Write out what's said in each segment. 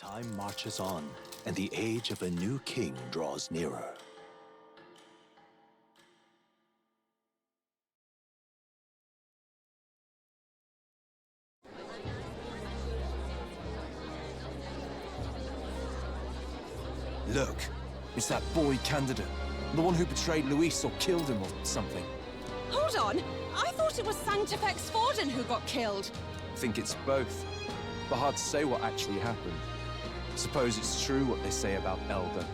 Time marches on, and the age of a new king draws nearer. Look, it's that boy candidate. The one who betrayed Luis or killed him or something. Hold on! I thought it was Sanctifex Forden who got killed. Think it's both. But hard to say what actually happened. Suppose it's true what they say about Elder.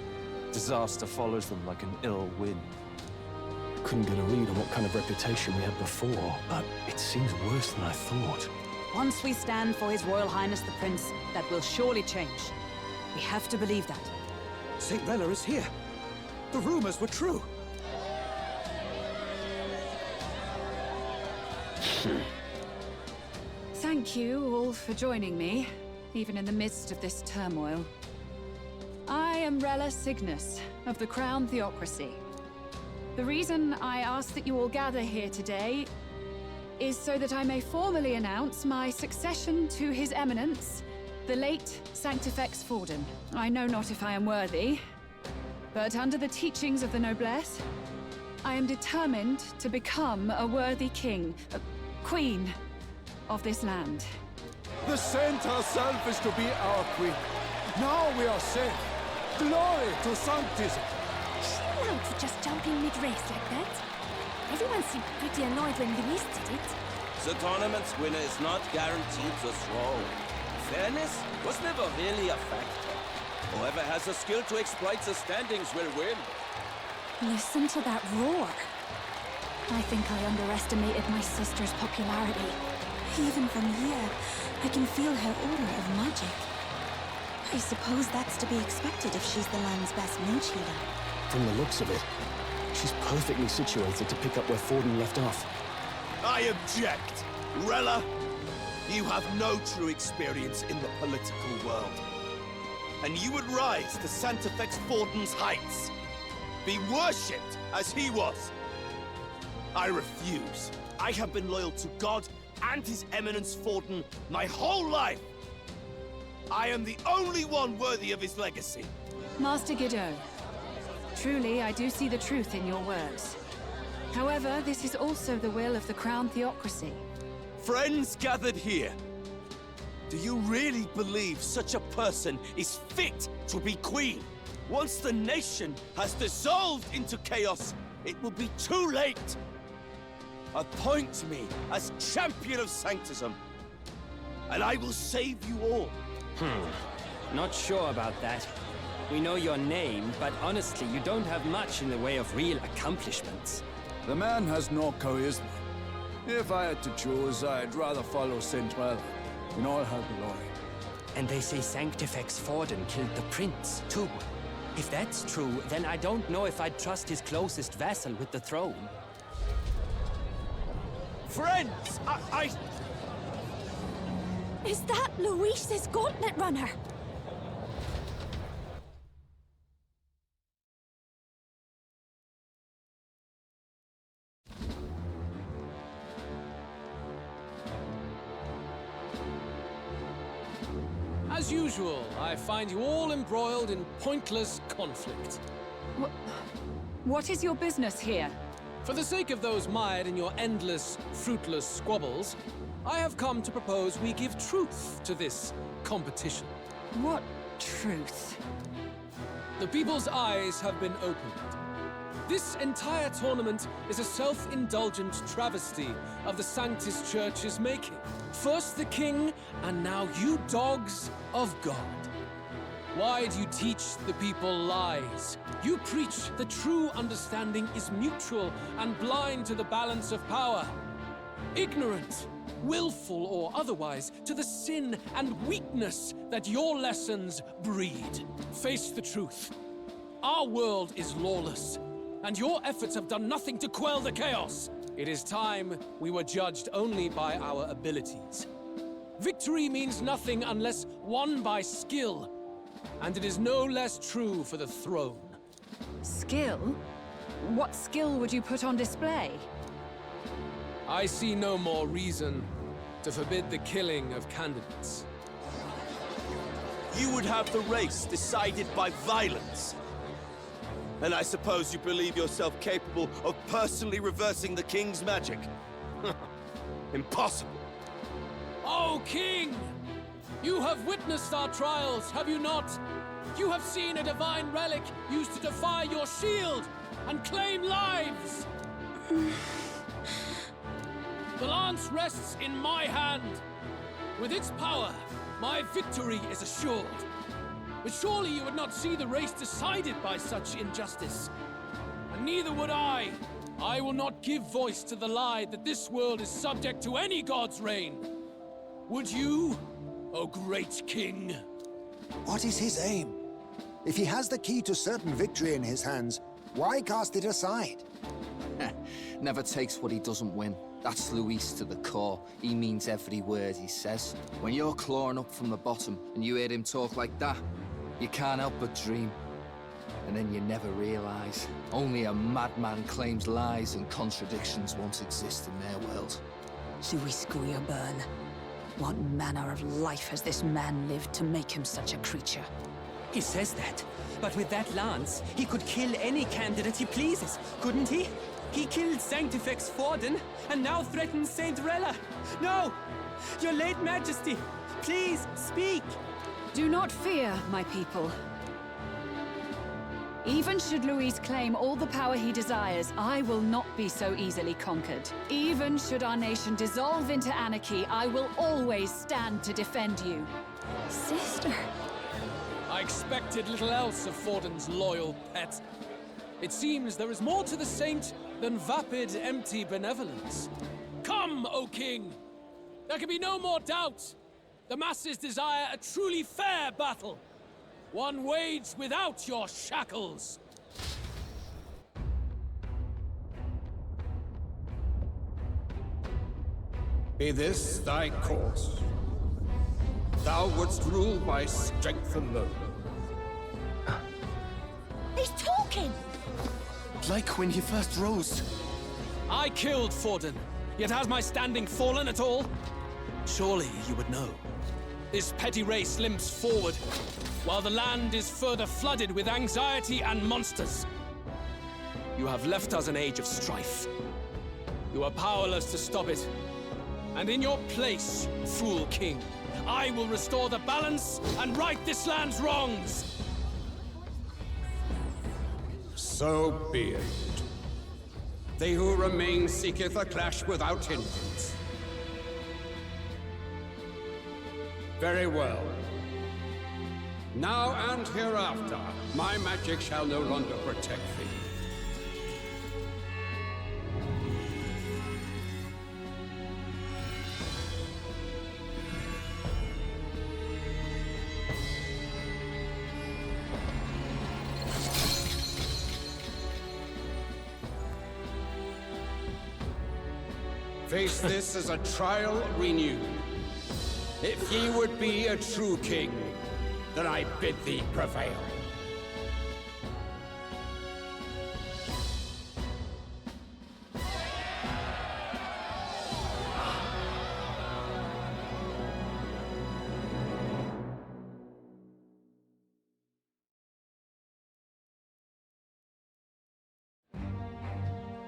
Disaster follows them like an ill wind. Couldn't get a read on what kind of reputation we had before, but it seems worse than I thought. Once we stand for His Royal Highness the Prince, that will surely change. We have to believe that. St. Rella is here. The rumors were true. Thank you all for joining me, even in the midst of this turmoil. I am Rella Cygnus, of the Crown Theocracy. The reason I ask that you all gather here today is so that I may formally announce my succession to His Eminence, the late Sanctifex Forden. I know not if I am worthy, but under the teachings of the noblesse, I am determined to become a worthy king, queen of this land. The saint herself is to be our queen. Now we are safe. Glory to Sanctism. Is she allowed for just jumping mid-race like that? Everyone seemed pretty annoyed when Luis did it. The tournament's winner is not guaranteed the throne. Fairness was never really a factor. Whoever has the skill to exploit the standings will win. Listen to that roar. I think I underestimated my sister's popularity. Even from here, I can feel her aura of magic. I suppose that's to be expected if she's the land's best mage healer. From the looks of it, she's perfectly situated to pick up where Forden left off. I object! Rella, you have no true experience in the political world. And you would rise to Sanctifex Forden's heights. Be worshipped as he was. I refuse. I have been loyal to God and His Eminence Forden my whole life. I am the only one worthy of his legacy. Master Guido, truly I do see the truth in your words. However, this is also the will of the Crown Theocracy. Friends gathered here, do you really believe such a person is fit to be queen? Once the nation has dissolved into chaos, it will be too late. Appoint me as champion of Sanctism, and I will save you all. Not sure about that. We know your name, but honestly, you don't have much in the way of real accomplishments. The man has no charisma. If I had to choose, I'd rather follow St. Rella in all her glory. And they say Sanctifex Forden killed the prince, too. If that's true, then I don't know if I'd trust his closest vassal with the throne. Friends, I... Is that Luis's gauntlet runner? As usual, I find you all embroiled in pointless conflict. What is your business here? For the sake of those mired in your endless, fruitless squabbles, I have come to propose we give truth to this competition. What truth? The people's eyes have been opened. This entire tournament is a self-indulgent travesty of the Sanctus Church's making. First the king, and now you dogs of God. Why do you teach the people lies? You preach that true understanding is mutual and blind to the balance of power. Ignorant, willful or otherwise, to the sin and weakness that your lessons breed. Face the truth. Our world is lawless, and your efforts have done nothing to quell the chaos. It is time we were judged only by our abilities. Victory means nothing unless won by skill, and it is no less true for the throne. Skill? What skill would you put on display? I see no more reason to forbid the killing of candidates. you would have the race decided by violence. And I suppose you believe yourself capable of personally reversing the king's magic? Impossible. Oh, King! You have witnessed our trials, have you not? You have seen a divine relic used to defy your shield and claim lives! The lance rests in my hand. With its power, my victory is assured. But surely you would not see the race decided by such injustice. And neither would I. I will not give voice to the lie that this world is subject to any god's reign. Would you, O great king? What is his aim? If he has the key to certain victory in his hands, why cast it aside? Never takes what he doesn't win. That's Luis to the core. He means every word he says. When you're clawing up from the bottom and you hear him talk like that, you can't help but dream. And then you never realize. Only a madman claims lies and contradictions won't exist in their world. Luis Guillerburn. What manner of life has this man lived to make him such a creature? He says that, but with that lance, he could kill any candidate he pleases, couldn't he? He killed Sanctifex Forden, and now threatens Saint Rella. No! Your late Majesty, please, speak! Do not fear, my people. Even should Luis claim all the power he desires, I will not be so easily conquered. Even should our nation dissolve into anarchy, I will always stand to defend you. Sister. I expected little else of Forden's loyal pet. It seems there is more to the saint than vapid, empty benevolence. Come, O king! There can be no more doubt. The masses desire a truly fair battle. One waged without your shackles. Be this thy course. Thou wouldst rule by strength alone. He's talking! Like when he first rose. I killed Forden, yet has my standing fallen at all? Surely you would know. This petty race limps forward, while the land is further flooded with anxiety and monsters. You have left us an age of strife. You are powerless to stop it. And in your place, fool king, I will restore the balance and right this land's wrongs! So be it. They who remain seeketh a clash without hindrance. Very well. Now and hereafter, my magic shall no longer protect thee. Face this as a trial renewed. If ye would be a true king, then I bid thee prevail.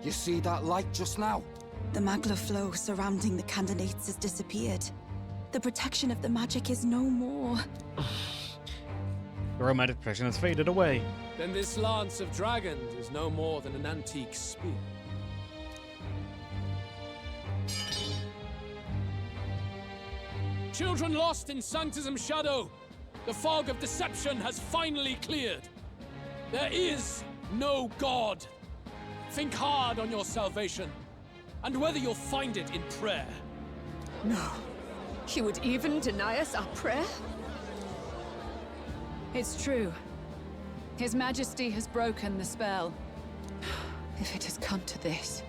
You see that light just now? The magla flow surrounding the candidates has disappeared. The protection of the magic is no more. The romantic protection has faded away. Then this lance of dragons is no more than an antique spear. Children lost in Sanctism's shadow, the fog of deception has finally cleared. There is no God. Think hard on your salvation, and whether you'll find it in prayer. No. He would even deny us our prayer? It's true. His Majesty has broken the spell. If it has come to this.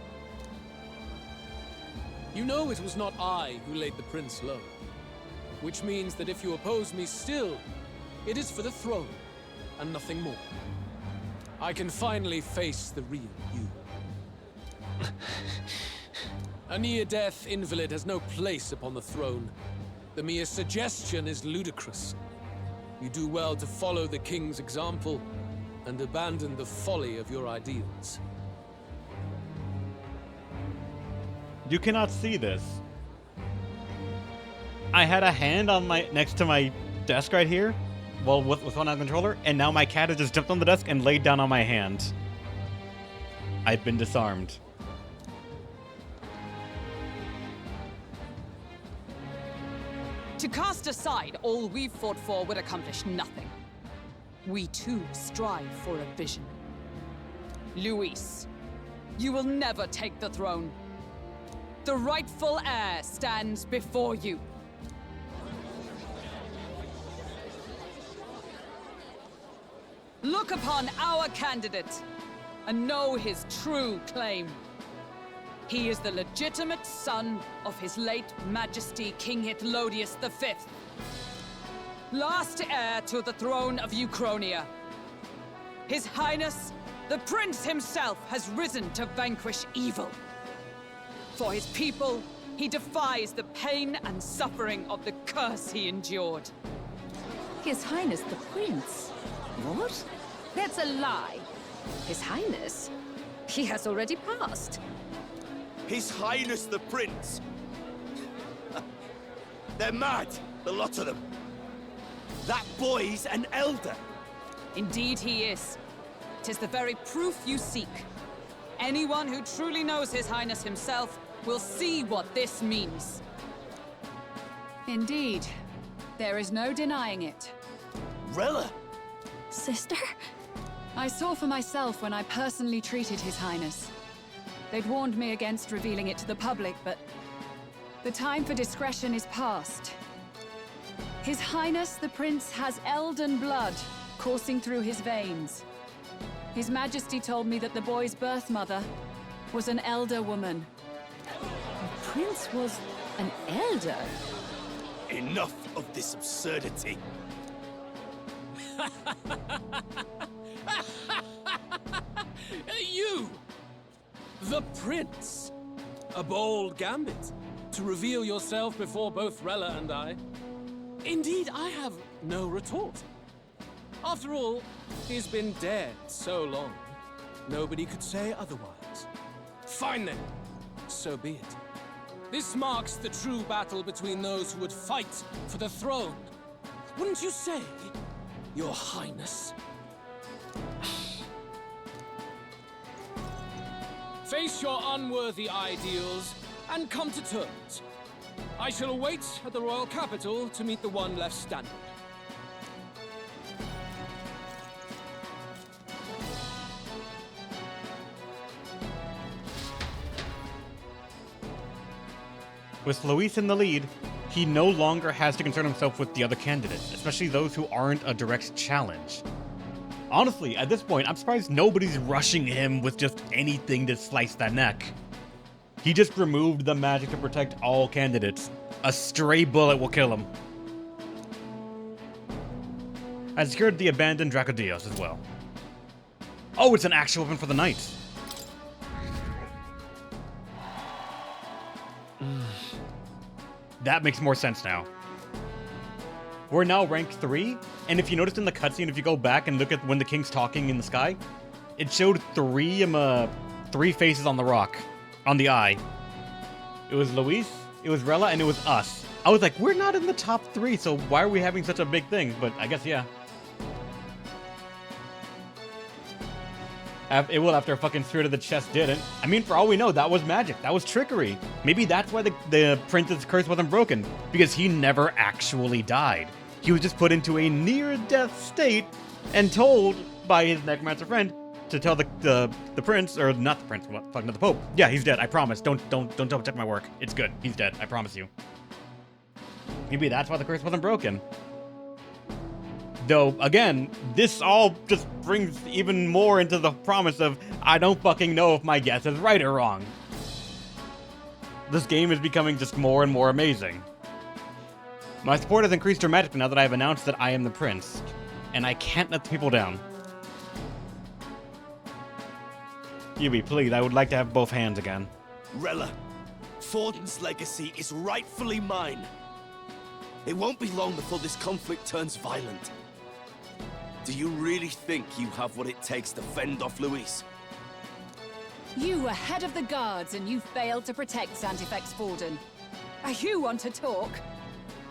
You know it was not I who laid the prince low. Which means that if you oppose me still, it is for the throne, and nothing more. I can finally face the real you. A near-death invalid has no place upon the throne. The mere suggestion is ludicrous. You do well to follow the king's example and abandon the folly of your ideals. You cannot see this. I had a hand on next to my desk right here, well, with one on the controller, and now my cat has just jumped on the desk and laid down on my hand. I've been disarmed. To cast aside all we've fought for would accomplish nothing. We too strive for a vision. Luis, you will never take the throne. The rightful heir stands before you. Look upon our candidate and know his true claim. He is the legitimate son of his late Majesty King Hytlodius V, last heir to the throne of Uchronia. His Highness, the Prince himself, has risen to vanquish evil. For his people, he defies the pain and suffering of the curse he endured. His Highness the Prince? What? That's a lie. His Highness? He has already passed. His Highness the Prince! They're mad, the lot of them. That boy's an elder. Indeed he is. 'Tis the very proof you seek. Anyone who truly knows His Highness himself will see what this means. Indeed. There is no denying it. Rella! Sister? I saw for myself when I personally treated His Highness. They'd warned me against revealing it to the public, but the time for discretion is past. His Highness the Prince has Elden blood coursing through his veins. His Majesty told me that the boy's birth mother was an elder woman. The Prince was an elder? Enough of this absurdity. You! The Prince! A bold gambit to reveal yourself before both Rella and I. Indeed, I have no retort. After all, he's been dead so long, nobody could say otherwise. Fine then, so be it. This marks the true battle between those who would fight for the throne. Wouldn't you say, Your Highness? Face your unworthy ideals and come to terms. I shall await at the royal capital to meet the one left standing. With Luis in the lead, he no longer has to concern himself with the other candidates, especially those who aren't a direct challenge. Honestly, at this point, I'm surprised nobody's rushing him with just anything to slice that neck. He just removed the magic to protect all candidates. A stray bullet will kill him. I secured the abandoned Dracodios as well. Oh, it's an actual weapon for the knight. That makes more sense now. We're now ranked 3, and if you noticed in the cutscene, if you go back and look at when the king's talking in the sky, it showed three faces on the rock, on the eye. It was Luis, it was Rella, and it was us. I was like, we're not in the top 3, so why are we having such a big thing? But I guess, yeah. It will after fucking Spirit of the Chest didn't. I mean, for all we know, that was magic. That was trickery. Maybe that's why the prince's curse wasn't broken, because he never actually died. He was just put into a near-death state and told by his necromancer friend to tell the prince, or not the prince, what, fuck, not the pope. Yeah, he's dead. I promise. Don't double check my work. It's good. He's dead. I promise you. Maybe that's why the curse wasn't broken. Though, again, this all just brings even more into the promise of, I don't fucking know if my guess is right or wrong. This game is becoming just more and more amazing. My support has increased dramatically now that I have announced that I am the prince, and I can't let the people down. Yubi, please, I would like to have both hands again. Rella, Forden's legacy is rightfully mine. It won't be long before this conflict turns violent. Do you really think you have what it takes to fend off Luis? You were head of the guards and you failed to protect Santifex Forden. You want to talk?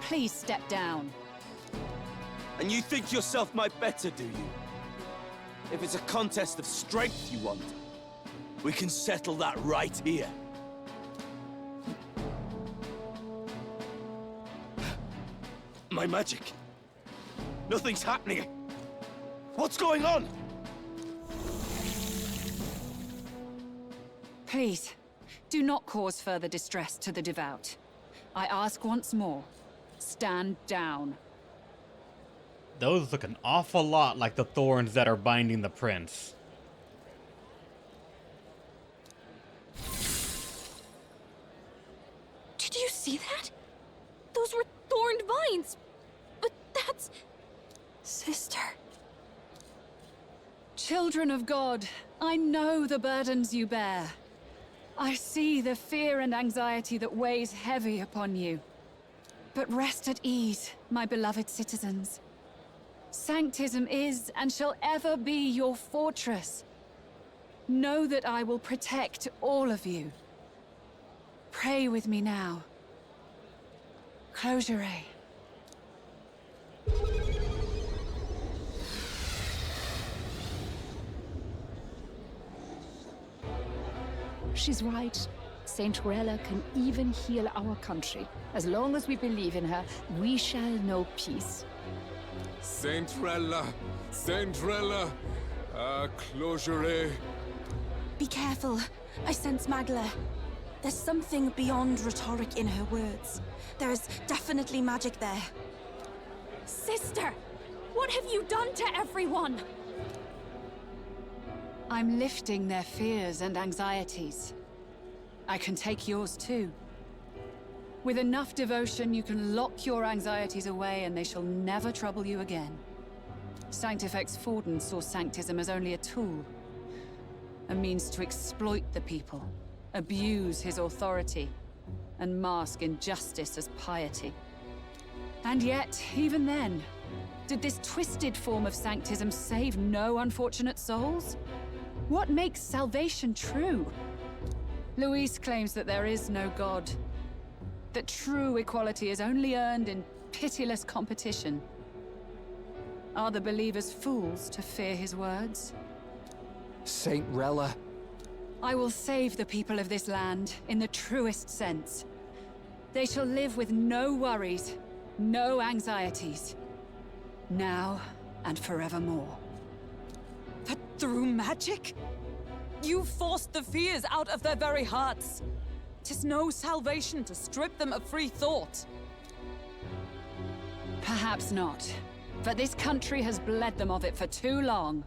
Please step down. And you think yourself my better, do you? If it's a contest of strength you want, we can settle that right here. My magic. Nothing's happening. What's going on? Please, do not cause further distress to the devout. I ask once more, stand down. Those look an awful lot like the thorns that are binding the prince. Did you see that? Those were thorned vines. But that's... Sister. Children of God, I know the burdens you bear. I see the fear and anxiety that weighs heavy upon you. But rest at ease, my beloved citizens. Sanctism is and shall ever be your fortress. Know that I will protect all of you. Pray with me now. Close your eye. She's right. Saint Rella can even heal our country. As long as we believe in her, we shall know peace. Saint Rella! Saint Rella! Closure. Be careful. I sense Magla. There's something beyond rhetoric in her words. There's definitely magic there. Sister! What have you done to everyone? I'm lifting their fears and anxieties. I can take yours too. With enough devotion, you can lock your anxieties away and they shall never trouble you again. Sanctifex Forden saw Sanctism as only a tool. A means to exploit the people, abuse his authority, and mask injustice as piety. And yet, even then, did this twisted form of Sanctism save no unfortunate souls? What makes salvation true? Luis claims that there is no God. That true equality is only earned in pitiless competition. Are the believers fools to fear his words? Saint Rella. I will save the people of this land in the truest sense. They shall live with no worries, no anxieties. Now and forevermore. But through magic? You forced the fears out of their very hearts. 'Tis no salvation to strip them of free thought. Perhaps not. But this country has bled them of it for too long.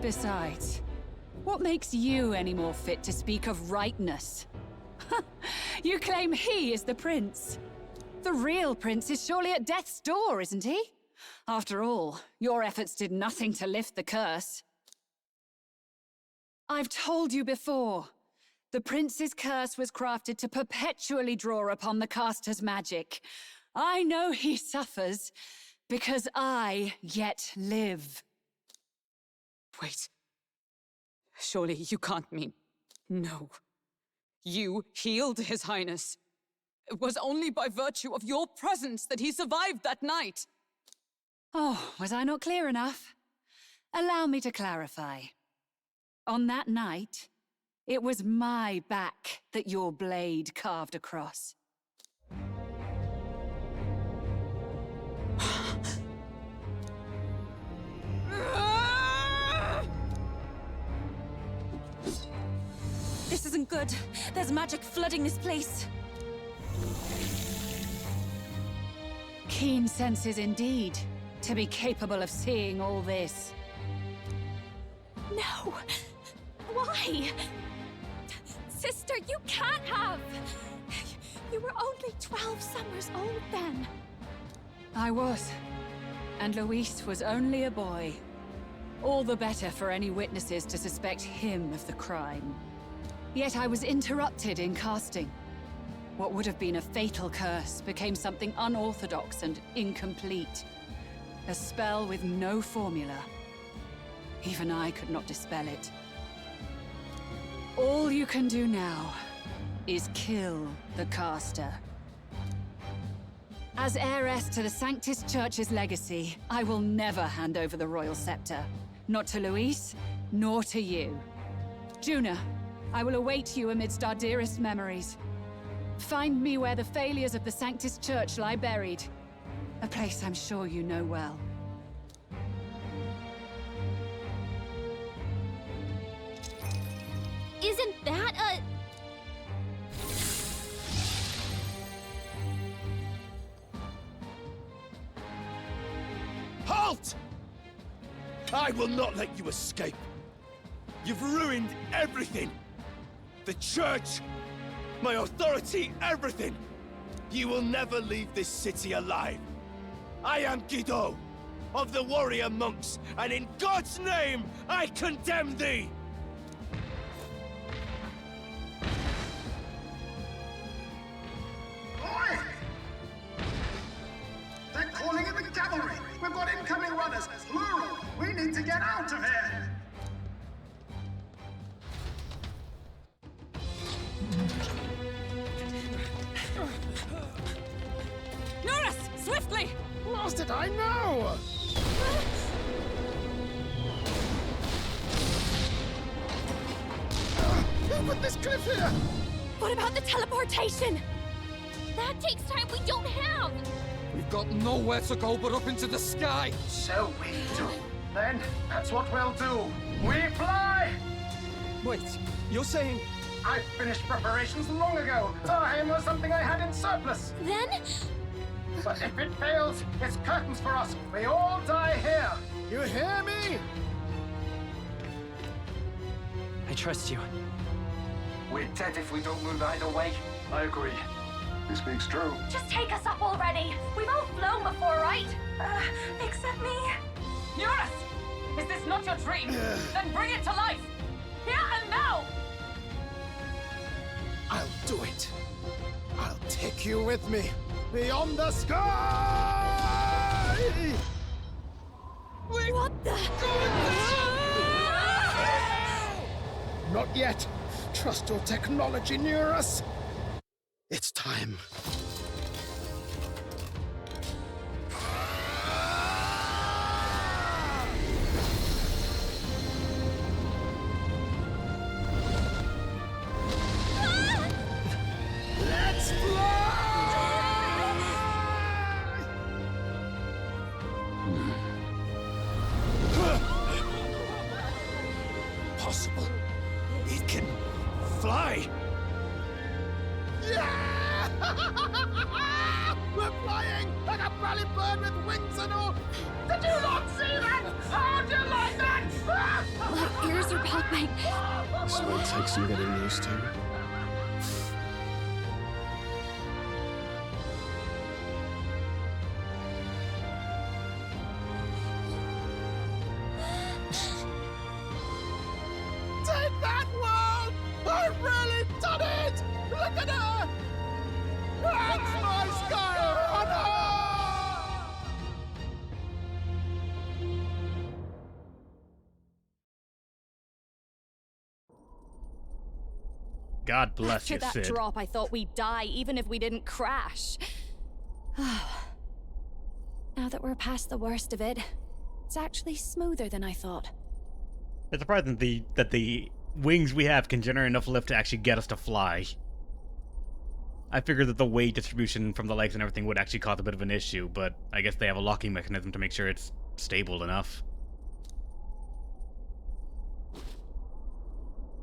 Besides, what makes you any more fit to speak of rightness? You claim he is the prince. The real prince is surely at death's door, isn't he? After all, your efforts did nothing to lift the curse. I've told you before. The prince's curse was crafted to perpetually draw upon the caster's magic. I know he suffers, because I yet live. Wait. Surely you can't mean... No. You healed His Highness. It was only by virtue of your presence that he survived that night. Oh, was I not clear enough? Allow me to clarify. On that night, it was my back that your blade carved across. This isn't good. There's magic flooding this place. Keen senses indeed, to be capable of seeing all this. No! Why? Sister, you can't have! You were only 12 summers old then. I was. And Luis was only a boy. All the better for any witnesses to suspect him of the crime. Yet I was interrupted in casting. What would have been a fatal curse became something unorthodox and incomplete. A spell with no formula. Even I could not dispel it. All you can do now is kill the caster. As heiress to the Sanctus Church's legacy, I will never hand over the royal scepter. Not to Luis, nor to you. Juna, I will await you amidst our dearest memories. Find me where the failures of the Sanctus Church lie buried. A place I'm sure you know well. Isn't that a... Halt! I will not let you escape. You've ruined everything. The church, my authority, everything. You will never leave this city alive. I am Guido, of the warrior monks, and in God's name, I condemn thee! Oi! They're calling in the cavalry! We've got incoming runners, plural! We need to get out of here! Norris! Swiftly! Lost it, I know! Who put this cliff here? What about the teleportation? That takes time we don't have! We've got nowhere to go but up into the sky! So we do. Then, that's what we'll do. We fly! Wait, you're saying... I finished preparations long ago. Time was something I had in surplus. Then? But if it fails, it's curtains for us. We all die here. You hear me? I trust you. We're dead if we don't move either way. I agree. He speaks true. Just take us up already. We've all flown before, right? Except me. Norris! Is this not your dream? Then bring it to life! Here and now! I'll do it. I'll take you with me. Beyond the sky! What the? Not yet. Trust your technology near us. It's time. Let's Possible. It can fly. Yeah! We're flying like a bally bird with wings and all. Did you not see that? How'd you like that? My ears are popping. This will take some getting used to. Take that, world! I've really done it! Look at her! That's my sky runner! God bless After you, that Sid. drop, I thought we'd die even if we didn't crash. Now that we're past the worst of it, it's actually smoother than I thought. It's surprising that the wings we have can generate enough lift to actually get us to fly. I figured that the weight distribution from the legs and everything would actually cause a bit of an issue, but I guess they have a locking mechanism to make sure it's stable enough.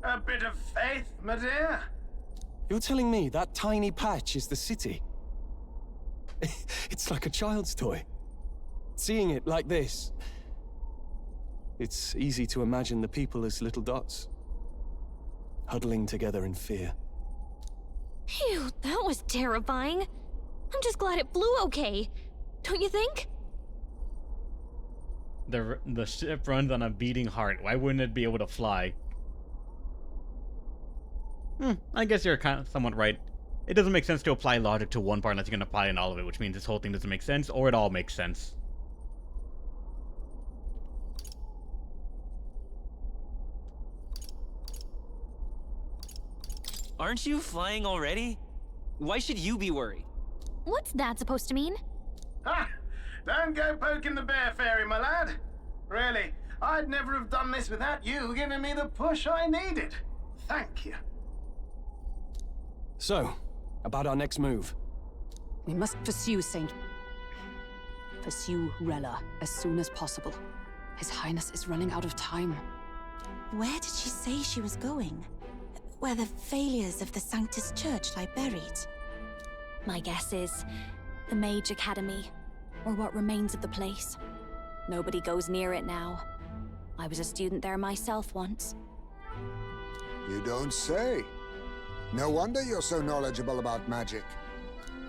A bit of faith, my dear. You're telling me that tiny patch is the city? It's like a child's toy. Seeing it like this, it's easy to imagine the people as little dots, huddling together in fear. Phew, that was terrifying. I'm just glad it flew okay. Don't you think? The ship runs on a beating heart. Why wouldn't it be able to fly? I guess you're kind of somewhat right. It doesn't make sense to apply logic to one part unless you're going to apply it in all of it, which means this whole thing doesn't make sense, or it all makes sense. Aren't you flying already? Why should you be worried? What's that supposed to mean? Ha! Don't go poking the bear fairy, my lad. Really, I'd never have done this without you giving me the push I needed. Thank you. So, about our next move. We must pursue Rella as soon as possible. His Highness is running out of time. Where did she say she was going? Where the failures of the Sanctus Church lie buried? My guess is the Mage Academy, or what remains of the place. Nobody goes near it now. I was a student there myself once. You don't say. No wonder you're so knowledgeable about magic.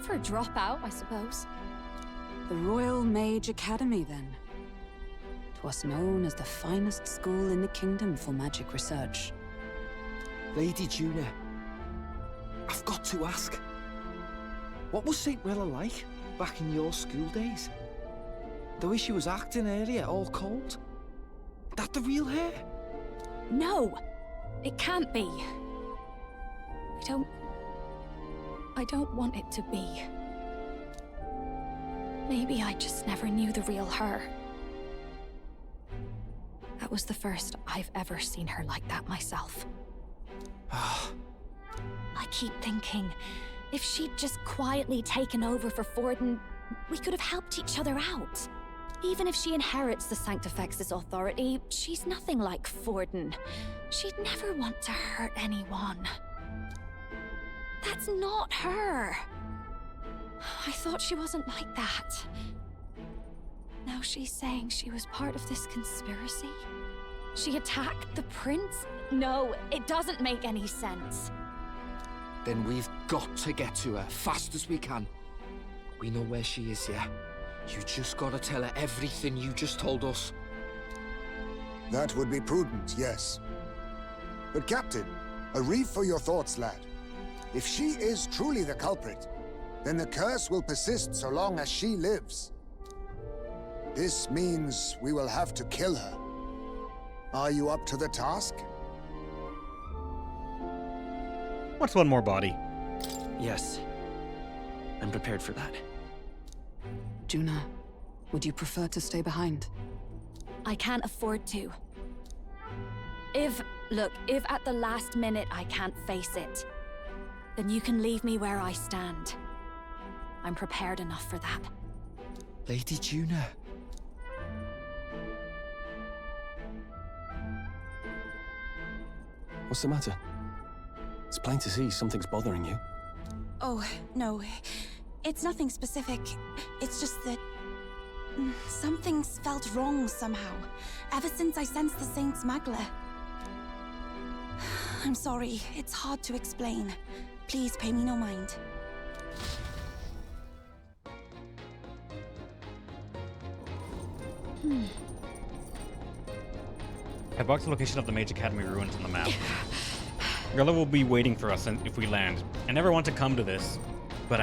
For a dropout, I suppose. The Royal Mage Academy, then. 'Twas known as the finest school in the kingdom for magic research. Lady Juna, I've got to ask. What was St. Rella like back in your school days? The way she was acting earlier, all cold? That the real her? No! It can't be. I don't want it to be. Maybe I just never knew the real her. That was the first I've ever seen her like that myself. I keep thinking, if she'd just quietly taken over for Forden, we could have helped each other out. Even if she inherits the Sanctifex's authority, she's nothing like Forden. She'd never want to hurt anyone. That's not her. I thought she wasn't like that. Now she's saying she was part of this conspiracy? She attacked the prince? No, it doesn't make any sense. Then we've got to get to her fast as we can. We know where she is, yeah? You just gotta tell her everything you just told us. That would be prudent, yes. But Captain, a reef for your thoughts, lad. If she is truly the culprit, then the curse will persist so long as she lives. This means we will have to kill her. Are you up to the task? What's one more body? Yes. I'm prepared for that. Juna, would you prefer to stay behind? I can't afford to. If at the last minute I can't face it, then you can leave me where I stand. I'm prepared enough for that. Lady Juna. What's the matter? It's plain to see something's bothering you. Oh, no. It's nothing specific. It's just that... something's felt wrong somehow. Ever since I sensed the Saint's Magla. I'm sorry. It's hard to explain. Please pay me no mind. I marked the location of the Mage Academy ruins on the map. Rella will be waiting for us if we land. I never want to come to this, but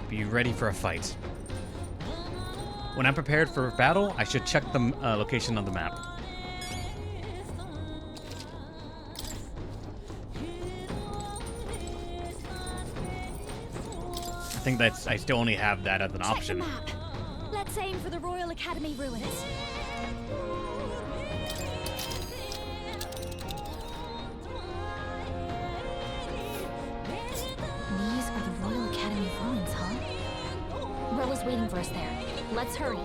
be ready for a fight. When I'm prepared for battle, I should check the location on the map. I think I still only have that as an option. Check the map. Let's aim for the Royal Academy ruins. These are the Royal Academy ruins, huh? Rella's waiting for us there. Let's hurry.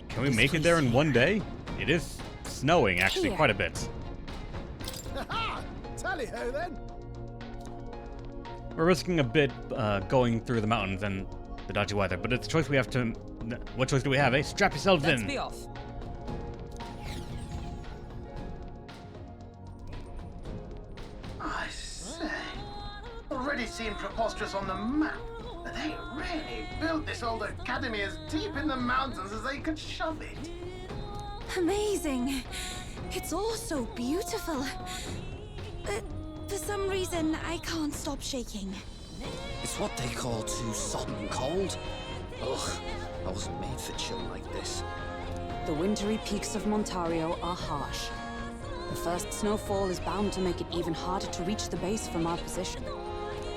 Can we make it there in one day? It is snowing, actually, quite a bit. Tally-ho, then. We're risking a bit going through the mountains and the dodgy weather, but it's a choice we have to... What choice do we have, eh? Strap yourselves in. Let's be off. I say, already seen preposterous on the map. They really built this old academy as deep in the mountains as they could shove it. Amazing. It's all so beautiful. But for some reason, I can't stop shaking. It's what they call too sodden cold. Ugh, I wasn't made for chill like this. The wintry peaks of Montario are harsh. The first snowfall is bound to make it even harder to reach the base from our position.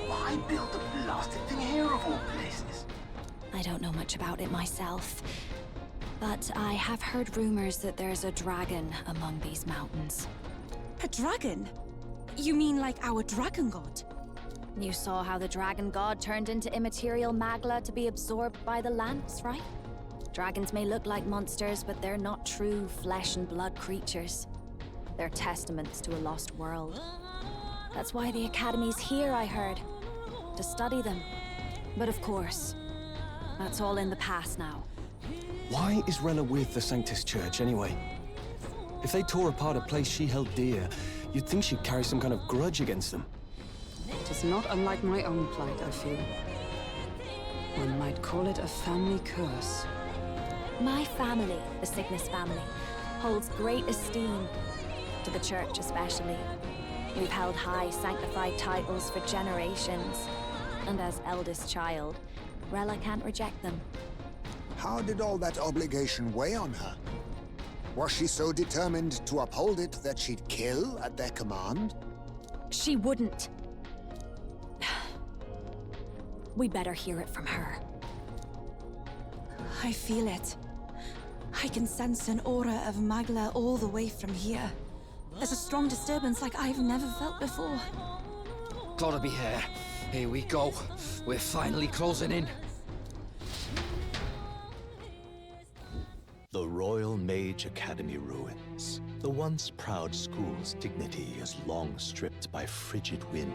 Why build a blasted thing here of all places? I don't know much about it myself, but I have heard rumors that there's a dragon among these mountains. A dragon? You mean like our dragon god? You saw how the dragon god turned into immaterial magla to be absorbed by the lance, right? Dragons may look like monsters, but they're not true flesh and blood creatures. They're testaments to a lost world. That's why the Academy's here, I heard. To study them. But of course, that's all in the past now. Why is Rella with the Sanctus Church, anyway? If they tore apart a place she held dear, you'd think she'd carry some kind of grudge against them. It is not unlike my own plight, I feel. One might call it a family curse. My family, the Cygnus family, holds great esteem, to the Church especially. We've held high sanctified titles for generations, and as eldest child, Rella can't reject them. How did all that obligation weigh on her? Was she so determined to uphold it that she'd kill at their command? She wouldn't. We'd better hear it from her. I feel it. I can sense an aura of Magla all the way from here. There's a strong disturbance like I've never felt before. Gotta be here. Here we go. We're finally closing in. The Royal Mage Academy ruins. The once proud school's dignity is long stripped by frigid wind,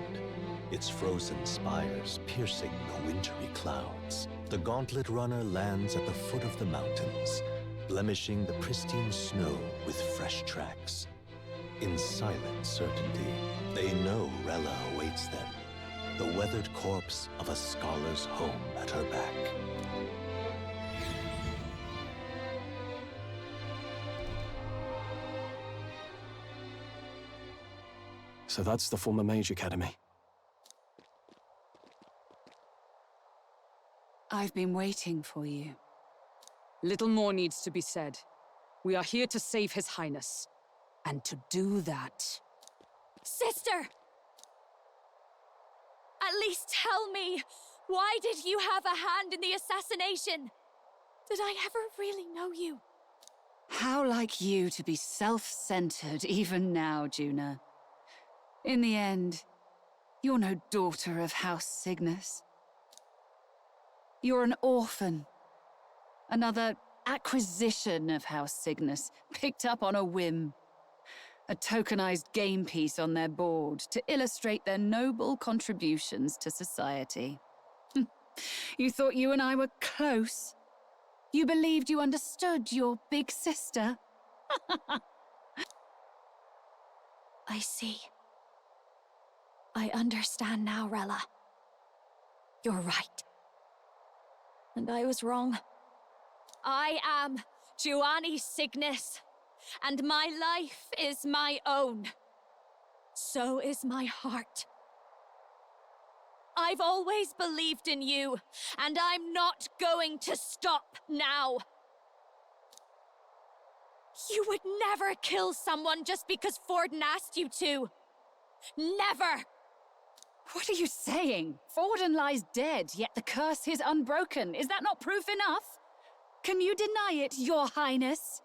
its frozen spires piercing the wintry clouds. The gauntlet runner lands at the foot of the mountains, blemishing the pristine snow with fresh tracks. In silent certainty, they know Rella awaits them, the weathered corpse of a scholar's home at her back. So that's the former Mage Academy. I've been waiting for you. Little more needs to be said. We are here to save His Highness. And to do that... Sister! At least tell me, why did you have a hand in the assassination? Did I ever really know you? How like you to be self-centered even now, Juna. In the end, you're no daughter of House Cygnus. You're an orphan. Another acquisition of House Cygnus, picked up on a whim. A tokenized game piece on their board to illustrate their noble contributions to society. You thought you and I were close? You believed you understood your big sister? I see. I understand now, Rella. You're right. And I was wrong. I am Juani Cygnus, and my life is my own. So is my heart. I've always believed in you, and I'm not going to stop now. You would never kill someone just because Forden asked you to. Never! What are you saying? Forden lies dead, yet the curse is unbroken. Is that not proof enough? Can you deny it, Your Highness?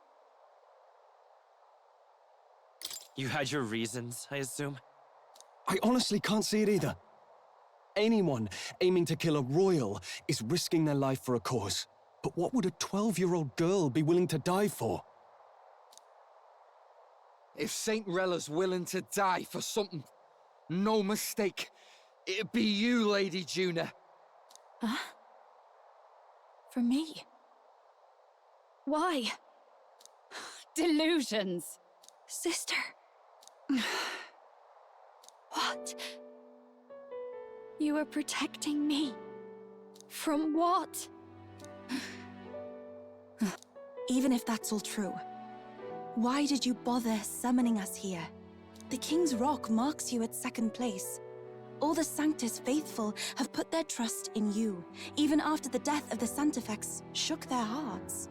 You had your reasons, I assume? I honestly can't see it either. Anyone aiming to kill a royal is risking their life for a cause. But what would a 12-year-old girl be willing to die for? If Saint Rella's willing to die for something, no mistake, it'd be you, Lady Juna. Huh? For me? Why? Delusions. Sister. What? You are protecting me. From what? Even if that's all true, why did you bother summoning us here? The King's Rock marks you at second place. All the Sanctus faithful have put their trust in you, even after the death of the Santafex shook their hearts.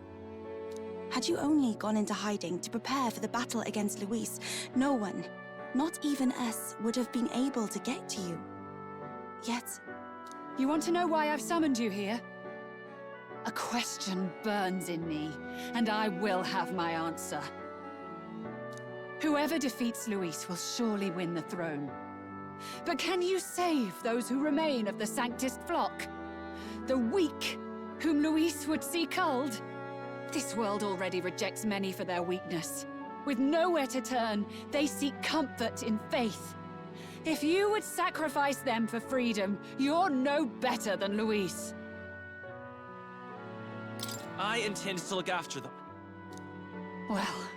Had you only gone into hiding to prepare for the battle against Luis, no one, not even us, would have been able to get to you. Yet... You want to know why I've summoned you here? A question burns in me, and I will have my answer. Whoever defeats Luis will surely win the throne. But can you save those who remain of the Sanctist flock? The weak, whom Luis would see culled? This world already rejects many for their weakness. With nowhere to turn, they seek comfort in faith. If you would sacrifice them for freedom, you're no better than Luis. I intend to look after them. Well,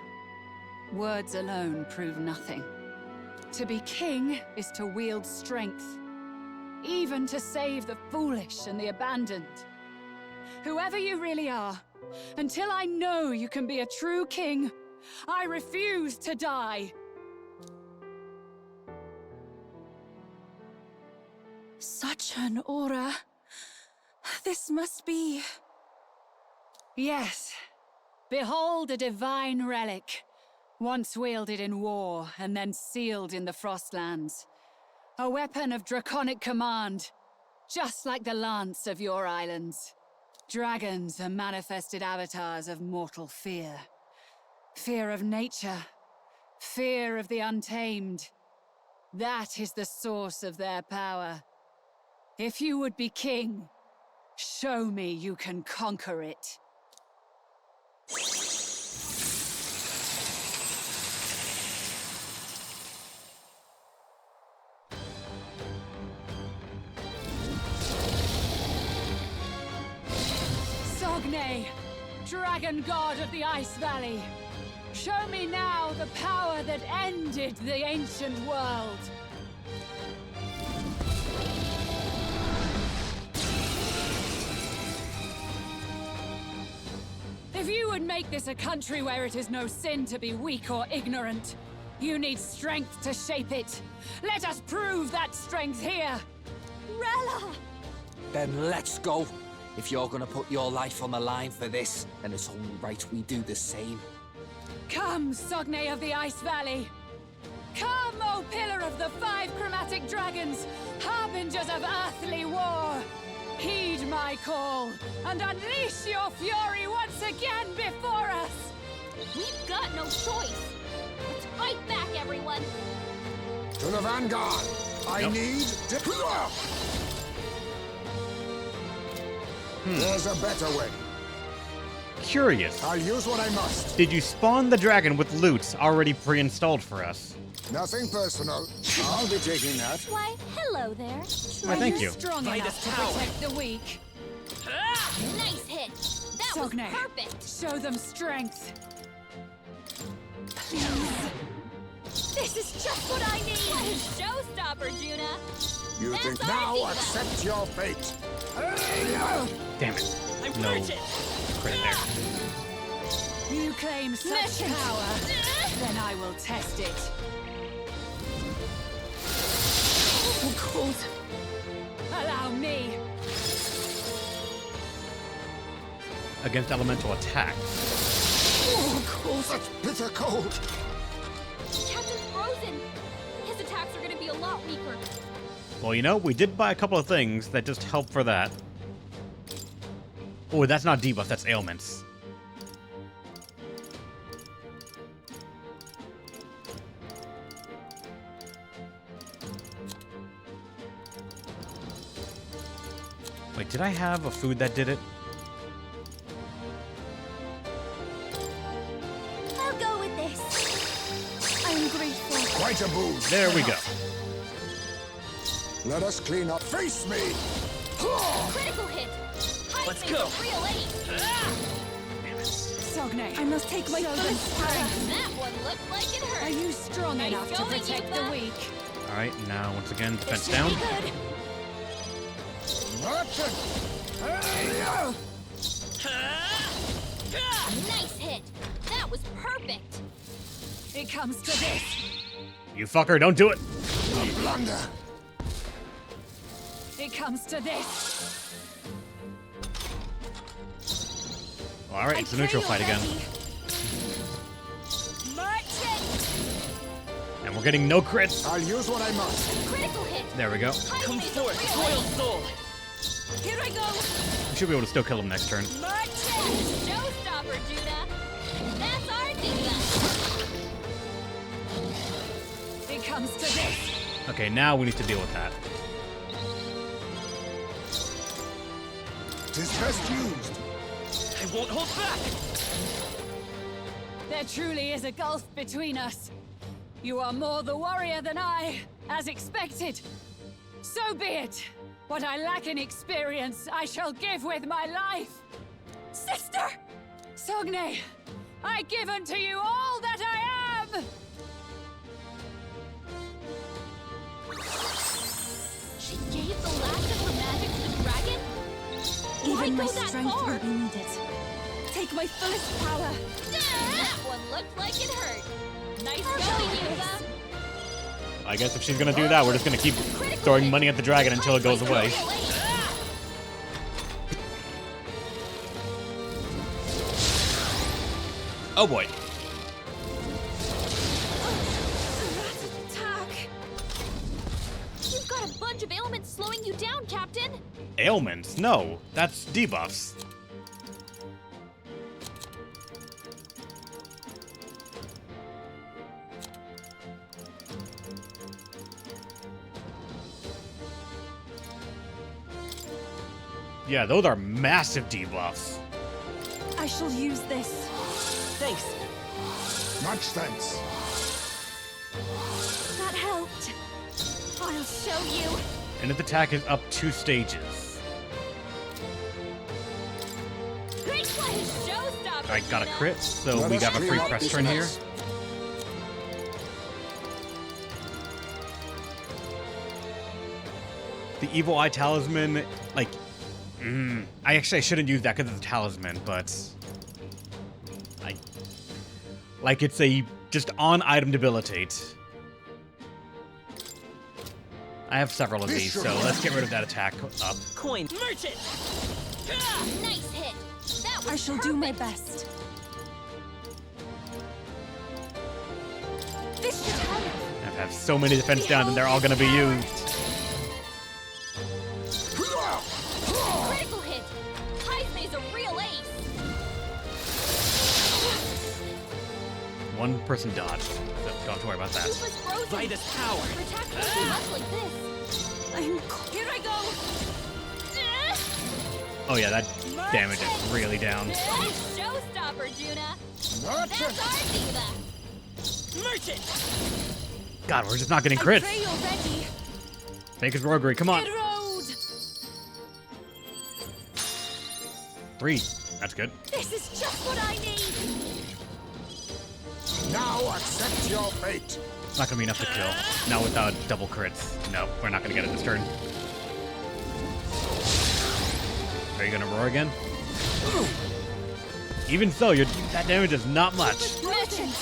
words alone prove nothing. To be king is to wield strength, even to save the foolish and the abandoned. Whoever you really are, until I know you can be a true king, I refuse to die. Such an aura. This must be... Yes. Behold a divine relic, once wielded in war and then sealed in the Frostlands. A weapon of draconic command, just like the lance of your islands. Dragons are manifested avatars of mortal fear. Fear of nature, fear of the untamed. That is the source of their power. If you would be king, show me you can conquer it. Sogne, dragon god of the Ice Valley. Show me now the power that ended the ancient world. If you would make this a country where it is no sin to be weak or ignorant, you need strength to shape it. Let us prove that strength here. Rella! Then let's go. If you're gonna put your life on the line for this, then it's only right we do the same. Come, Sogne of the Ice Valley. Come, O Pillar of the 5 Chromatic Dragons, harbingers of earthly war. Heed my call, and unleash your fury once again before us! We've got no choice! Let's fight back, everyone! To the vanguard! I need... There's a better way. Curious. I'll use what I must. Did you spawn the dragon with loot already pre-installed for us? Nothing personal. I'll be taking that. Why, hello there. Why, thank you. Strong enough to protect the weak. Nice hit! That was Sogne, perfect! show them strength. This is just what I need! What a showstopper, Juna! You That's think our now diva. accept your fate. Damn it. No credit there. You claim such power, then I will test it. So cold. Allow me. Against elemental attack. Oh, cold. Such bitter cold. Captain's frozen! His attacks are gonna be a lot weaker. Well, you know, we did buy a couple of things that just help for that. Oh, that's not debuff, that's ailments. Wait, did I have a food that did it? I'll go with this. I'm grateful. Quite a boost. There we go. Let us clean up. Face me! Critical hit! Let's go. Real ace! Sogne, I must take my full strength. That one looked like it hurt. Are you strong Nice enough to going, protect the Yuba. weak? Alright, now once again, defense This should down. be good. Nice hit! That was perfect! It comes to this. You fucker, don't do it! A blunder. It comes to this. Alright, it's a neutral fight again. And we're getting no crits. I'll use what I must. Critical hit. There we go. Come forth, royal soul. Here I go. We should be able to still kill him next turn. Showstopper, Judah. That's our diva. It comes to this. Okay, now we need to deal with that. Tis best used. I won't hold back. There truly is a gulf between us. You are more the warrior than I, as expected. So be it. What I lack in experience, I shall give with my life. Sister! Sogne, I give unto you all that I am! She gave the last of her magic to the dragon? Why Even my go that strength far? will be needed. Take my fullest power. That one looked like it hurt. Nice going, Yuba. I guess if she's gonna do that, we're just gonna keep throwing money at the dragon until it goes away. Oh boy. Attack. You've got a bunch of ailments slowing you down, Captain. Ailments? No, that's debuffs. Yeah, those are massive debuffs. I shall use this. Thanks. Much thanks. That helped. I'll show you. And its attack is up 2 stages. Great play, showstopper. I got a Judah. crit, so Let we us got a clear free up press this turn here. mess. The Evil Eye Talisman, like, I shouldn't use that because it's a talisman, but like it's a just on item debilitate. I have several of these, so let's get rid of that attack up. Coin. Merchant. Nice hit. That was I shall do my best. This should help. I have so many defense down, and they're all going to be used. Critical hit. Heismay's a real ace. One person dodged, so don't have to worry about that. Yuba's frozen. Vitus power. Protect won't do much like this. Here I go. Oh yeah, that damage is really down. Showstopper, Judah. That's our diva. Merchant. God, we're just not getting crits. Pray you're ready. Make his roguery, come on. Hit road. 3, that's good. This is just what I need. Now accept your fate. It's not gonna be enough to kill. Not without double crits. No, we're not gonna get it this turn. Are you gonna roar again? Even so, that damage is not much. Merchant.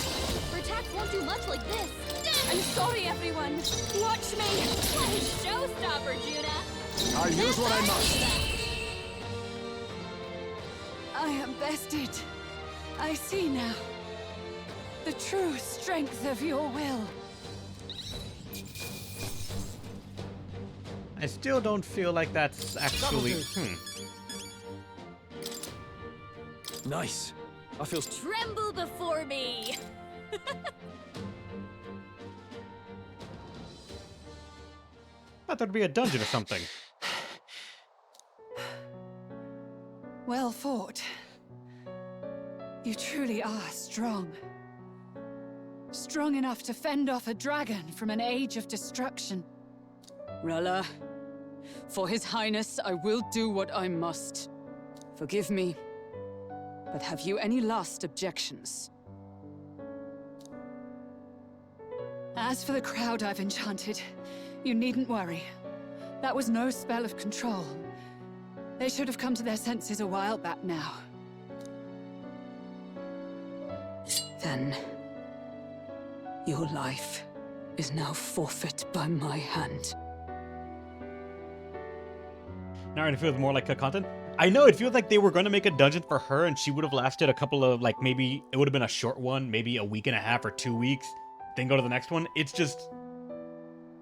Protect won't do much like this. I'm sorry, everyone. Watch me. Play showstopper, Judah. I'll use what I must. I am bested. I see now. The true strength of your will. I still don't feel like that's actually... Nice. I feel... Tremble before me. I thought there'd be a dungeon or something. Well fought. You truly are strong. Strong enough to fend off a dragon from an age of destruction. Rella, for His Highness, I will do what I must. Forgive me, but have you any last objections? As for the crowd I've enchanted, you needn't worry. That was no spell of control. They should have come to their senses a while back now. Then, your life is now forfeit by my hand. Now it feels more like a content. I know, it feels like they were going to make a dungeon for her and she would have lasted a couple of, like, maybe it would have been a short one, maybe a week and a half or 2 weeks. then go to the next one. It's just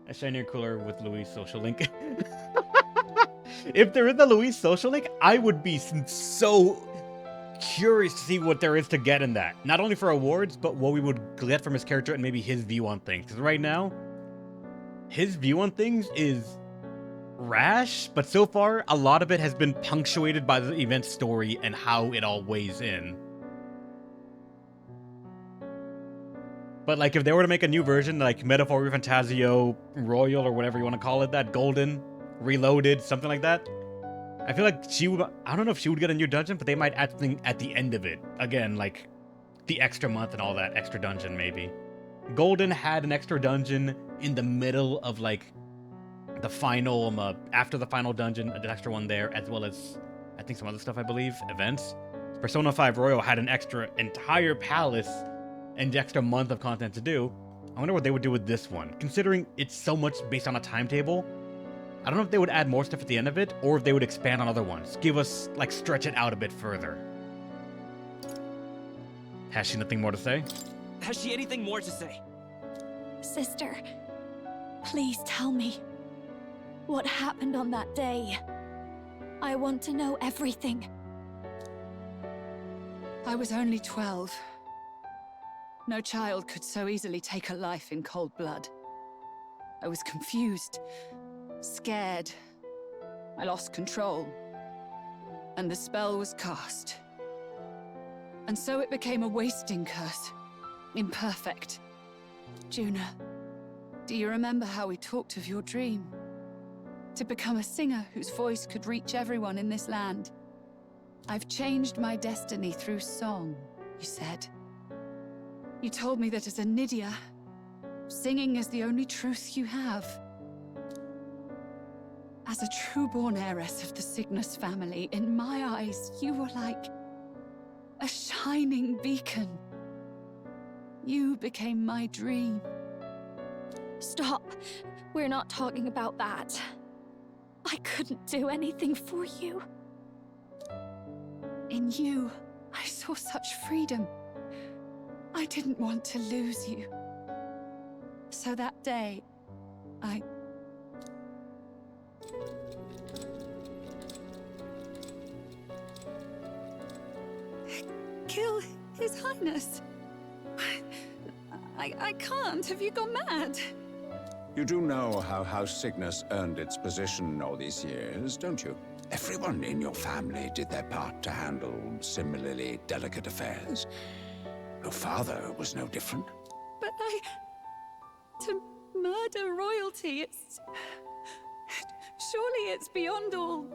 a shinier cooler with Louis social link. If there is a Louis social link, I would be so curious to see what there is to get in that. Not only for awards, but what we would get from his character and maybe his view on things. Because right now, his view on things is rash, but so far, a lot of it has been punctuated by the event story and how it all weighs in. But like, if they were to make a new version, like Metaphor Refantazio Royal or whatever you want to call it, that Golden, Reloaded, something like that, I feel like she would, I don't know if she would get a new dungeon, but they might add something at the end of it. Again, like the extra month and all that, extra dungeon maybe. Golden had an extra dungeon in the middle of like the final, after the final dungeon, an extra one there, as well as, I think some other stuff, I believe, events. Persona 5 Royal had an extra entire palace and extra month of content to do. I wonder what they would do with this one. Considering it's so much based on a timetable, I don't know if they would add more stuff at the end of it, or if they would expand on other ones. Give us, like, stretch it out a bit further. Has she nothing more to say? Has she anything more to say? Sister, please tell me what happened on that day. I want to know everything. I was only 12. No child could so easily take a life in cold blood. I was confused, scared. I lost control. And the spell was cast. And so it became a wasting curse. Imperfect. Juna, do you remember how we talked of your dream? To become a singer whose voice could reach everyone in this land. I've changed my destiny through song, you said. You told me that as a Nydia, singing is the only truth you have. As a true-born heiress of the Cygnus family, in my eyes, you were like a shining beacon. You became my dream. Stop. We're not talking about that. I couldn't do anything for you. In you, I saw such freedom. I didn't want to lose you. So that day, I... kill His Highness. I can't. Have you gone mad? You do know how House Cygnus earned its position all these years, don't you? Everyone in your family did their part to handle similarly delicate affairs. Your father was no different. But to murder royalty, surely it's beyond all...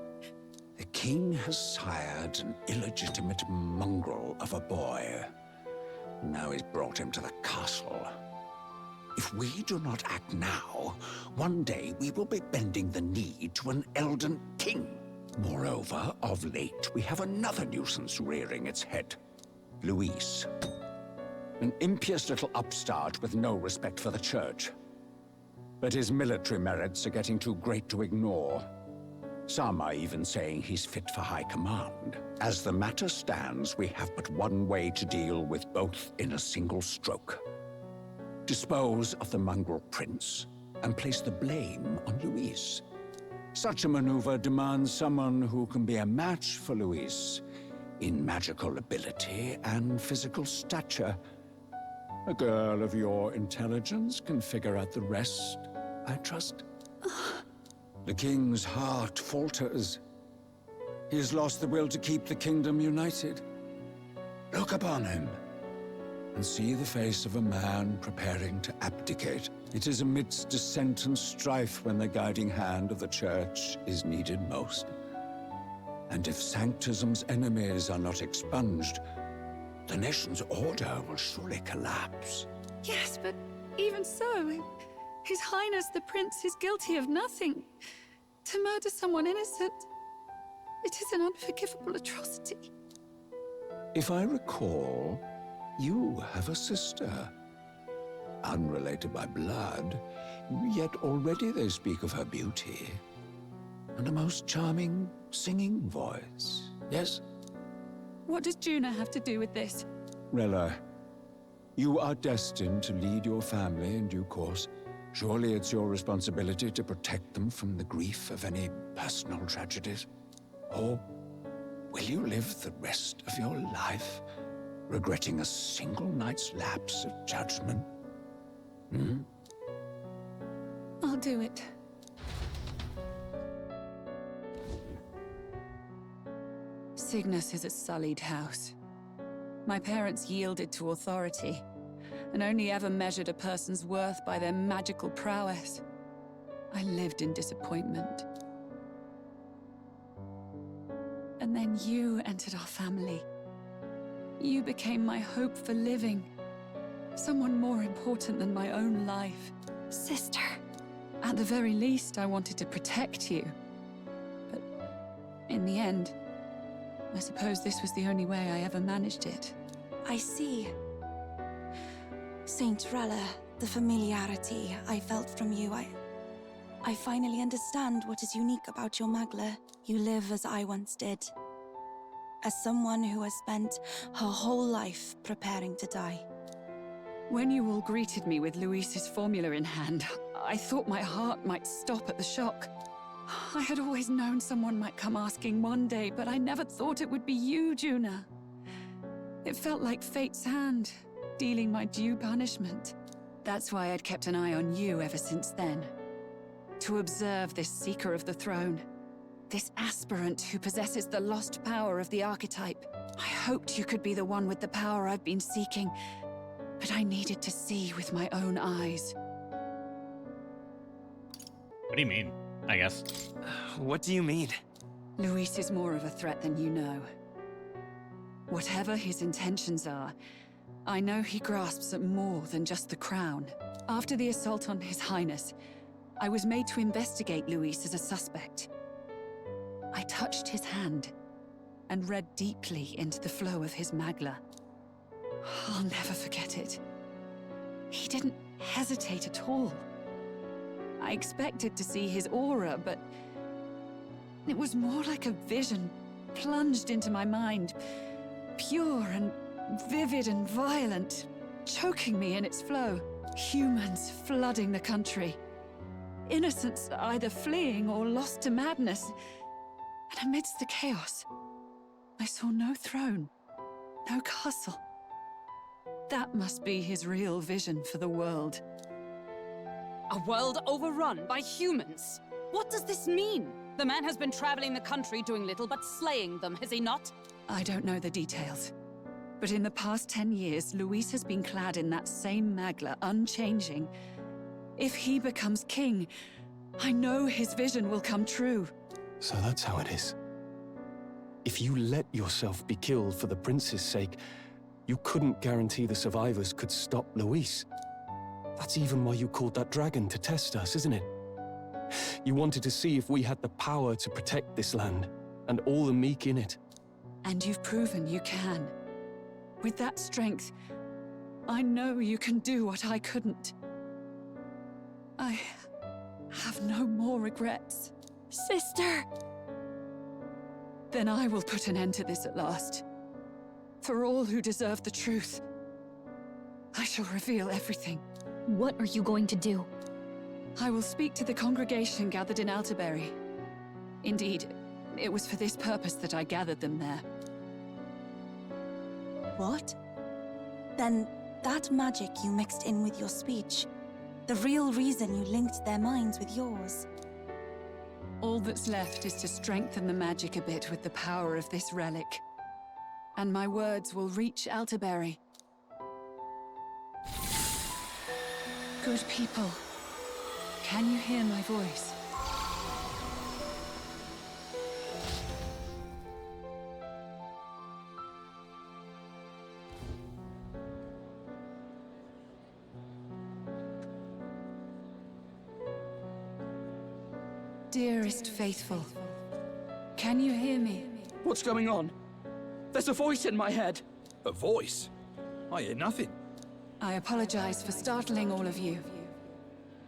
The king has sired an illegitimate mongrel of a boy. Now he's brought him to the castle. If we do not act now, one day we will be bending the knee to an Elden king. Moreover, of late, we have another nuisance rearing its head. Luis. An impious little upstart with no respect for the church. But his military merits are getting too great to ignore. Some are even saying he's fit for high command. As the matter stands, we have but one way to deal with both in a single stroke. Dispose of the mongrel prince, and place the blame on Luis. Such a maneuver demands someone who can be a match for Luis in magical ability and physical stature. A girl of your intelligence can figure out the rest, I trust. The king's heart falters. He has lost the will to keep the kingdom united. Look upon him, and see the face of a man preparing to abdicate. It is amidst dissent and strife when the guiding hand of the church is needed most. And if Sanctism's enemies are not expunged, the nation's order will surely collapse. Yes, but even so, His Highness the Prince is guilty of nothing. To murder someone innocent, it is an unforgivable atrocity. If I recall, you have a sister. Unrelated by blood, yet already they speak of her beauty. And a most charming singing voice, yes? What does Juna have to do with this? Rella, You are destined to lead your family in due course. Surely it's your responsibility to protect them from the grief of any personal tragedies. Or will you live the rest of your life regretting a single night's lapse of judgment? I'll do it. Cygnus is a sullied house. My parents yielded to authority, and only ever measured a person's worth by their magical prowess. I lived in disappointment. And then you entered our family. You became my hope for living. Someone more important than my own life. Sister. At the very least, I wanted to protect you. But in the end, I suppose this was the only way I ever managed it. I see. Saint Rella, the familiarity I felt from you, I finally understand what is unique about your Magla. You live as I once did. As someone who has spent her whole life preparing to die. When you all greeted me with Luis's formula in hand, I thought my heart might stop at the shock. I had always known someone might come asking one day, but I never thought it would be you, Juna. It felt like fate's hand, dealing my due punishment. That's why I'd kept an eye on you ever since then. To observe this seeker of the throne. This aspirant who possesses the lost power of the archetype. I hoped you could be the one with the power I've been seeking, but I needed to see with my own eyes. What do you mean, I guess? What do you mean? Luis is more of a threat than you know. Whatever his intentions are, I know he grasps at more than just the crown. After the assault on His Highness, I was made to investigate Luis as a suspect. I touched his hand and read deeply into the flow of his Magla. I'll never forget it. He didn't hesitate at all. I expected to see his aura, but it was more like a vision plunged into my mind, pure and vivid and violent, choking me in its flow. Humans flooding the country. Innocents either fleeing or lost to madness. And amidst the chaos, I saw no throne, no castle. That must be his real vision for the world. A world overrun by humans? What does this mean? The man has been traveling the country doing little but slaying them, has he not? I don't know the details. But in the past 10 years, Luis has been clad in that same Magla, unchanging. If he becomes king, I know his vision will come true. So that's how it is. If you let yourself be killed for the prince's sake, you couldn't guarantee the survivors could stop Luis. That's even why you called that dragon to test us, isn't it? You wanted to see if we had the power to protect this land, and all the meek in it. And you've proven you can. With that strength, I know you can do what I couldn't. I have no more regrets. Sister! Then I will put an end to this at last. For all who deserve the truth. I shall reveal everything. What are you going to do? I will speak to the congregation gathered in Altaberry. Indeed, it was for this purpose that I gathered them there. What? Then that magic you mixed in with your speech, the real reason you linked their minds with yours. All that's left is to strengthen the magic a bit with the power of this relic. And my words will reach Altaberry. Good people, can you hear my voice? Dearest faithful, can you hear me? What's going on? There's a voice in my head. A voice? I hear nothing. I apologize for startling all of you.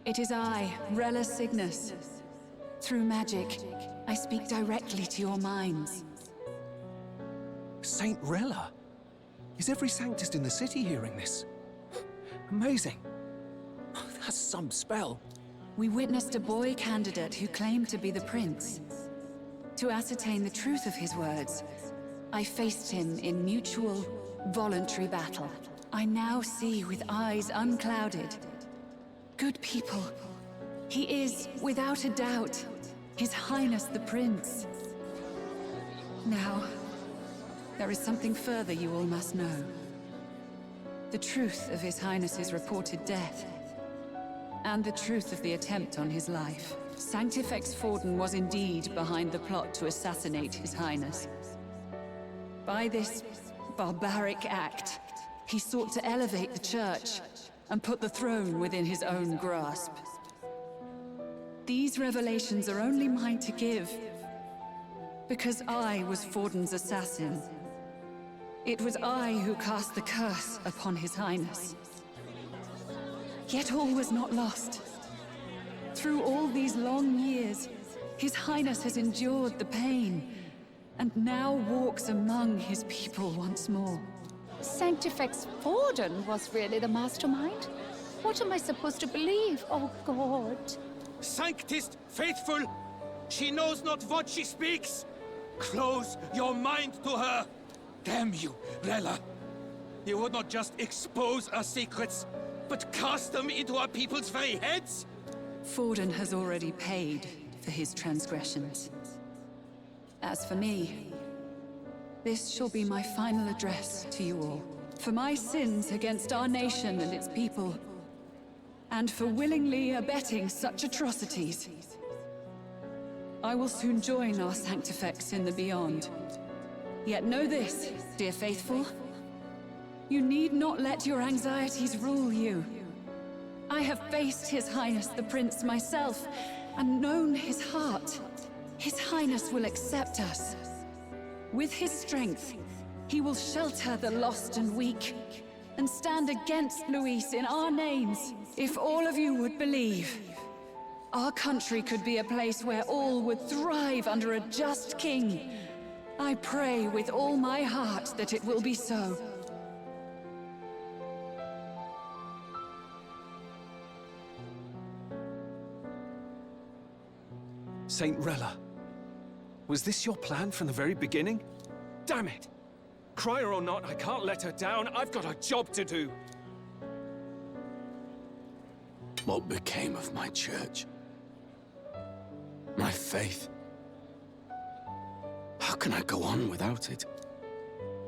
It is I, Rella Cygnus. Through magic, I speak directly to your minds. Saint Rella? Is every Sanctist in the city hearing this? Amazing. That's some spell. We witnessed a boy candidate who claimed to be the prince. To ascertain the truth of his words, I faced him in mutual, voluntary battle. I now see with eyes unclouded. Good people. He is, without a doubt, His Highness the Prince. Now, there is something further you all must know. The truth of His Highness's reported death, and the truth of the attempt on his life. Sanctifex Forden was indeed behind the plot to assassinate His Highness. By this barbaric act, he sought to elevate the Church and put the throne within his own grasp. These revelations are only mine to give, because I was Forden's assassin. It was I who cast the curse upon His Highness. Yet all was not lost. Through all these long years, His Highness has endured the pain, and now walks among his people once more. Sanctifex Forden was really the mastermind? What am I supposed to believe? Oh, God. Sanctist faithful! She knows not what she speaks! Close your mind to her! Damn you, Rella! You would not just expose our secrets, but cast them into our people's very heads? Forden has already paid for his transgressions. As for me, this shall be my final address to you all. For my sins against our nation and its people, and for willingly abetting such atrocities, I will soon join our Sanctifex in the Beyond. Yet know this, dear faithful, you need not let your anxieties rule you. I have faced His Highness the Prince myself, and known his heart. His Highness will accept us. With his strength, he will shelter the lost and weak, and stand against Luis in our names. If all of you would believe, our country could be a place where all would thrive under a just king. I pray with all my heart that it will be so. Saint Rella, was this your plan from the very beginning? Damn it! Crier or not, I can't let her down. I've got a job to do. What became of my church? My faith? How can I go on without it?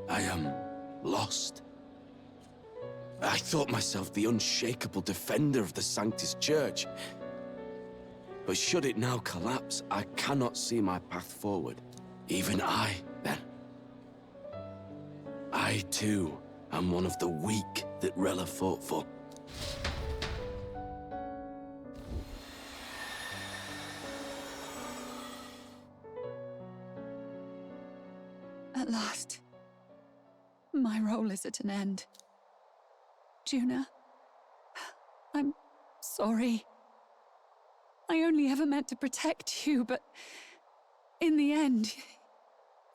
I am lost. I thought myself the unshakable defender of the Sanctus Church. But should it now collapse, I cannot see my path forward. Even I, then. I, too, am one of the weak that Rella fought for. At last, my role is at an end. Juna, I'm sorry. I only ever meant to protect you, but in the end,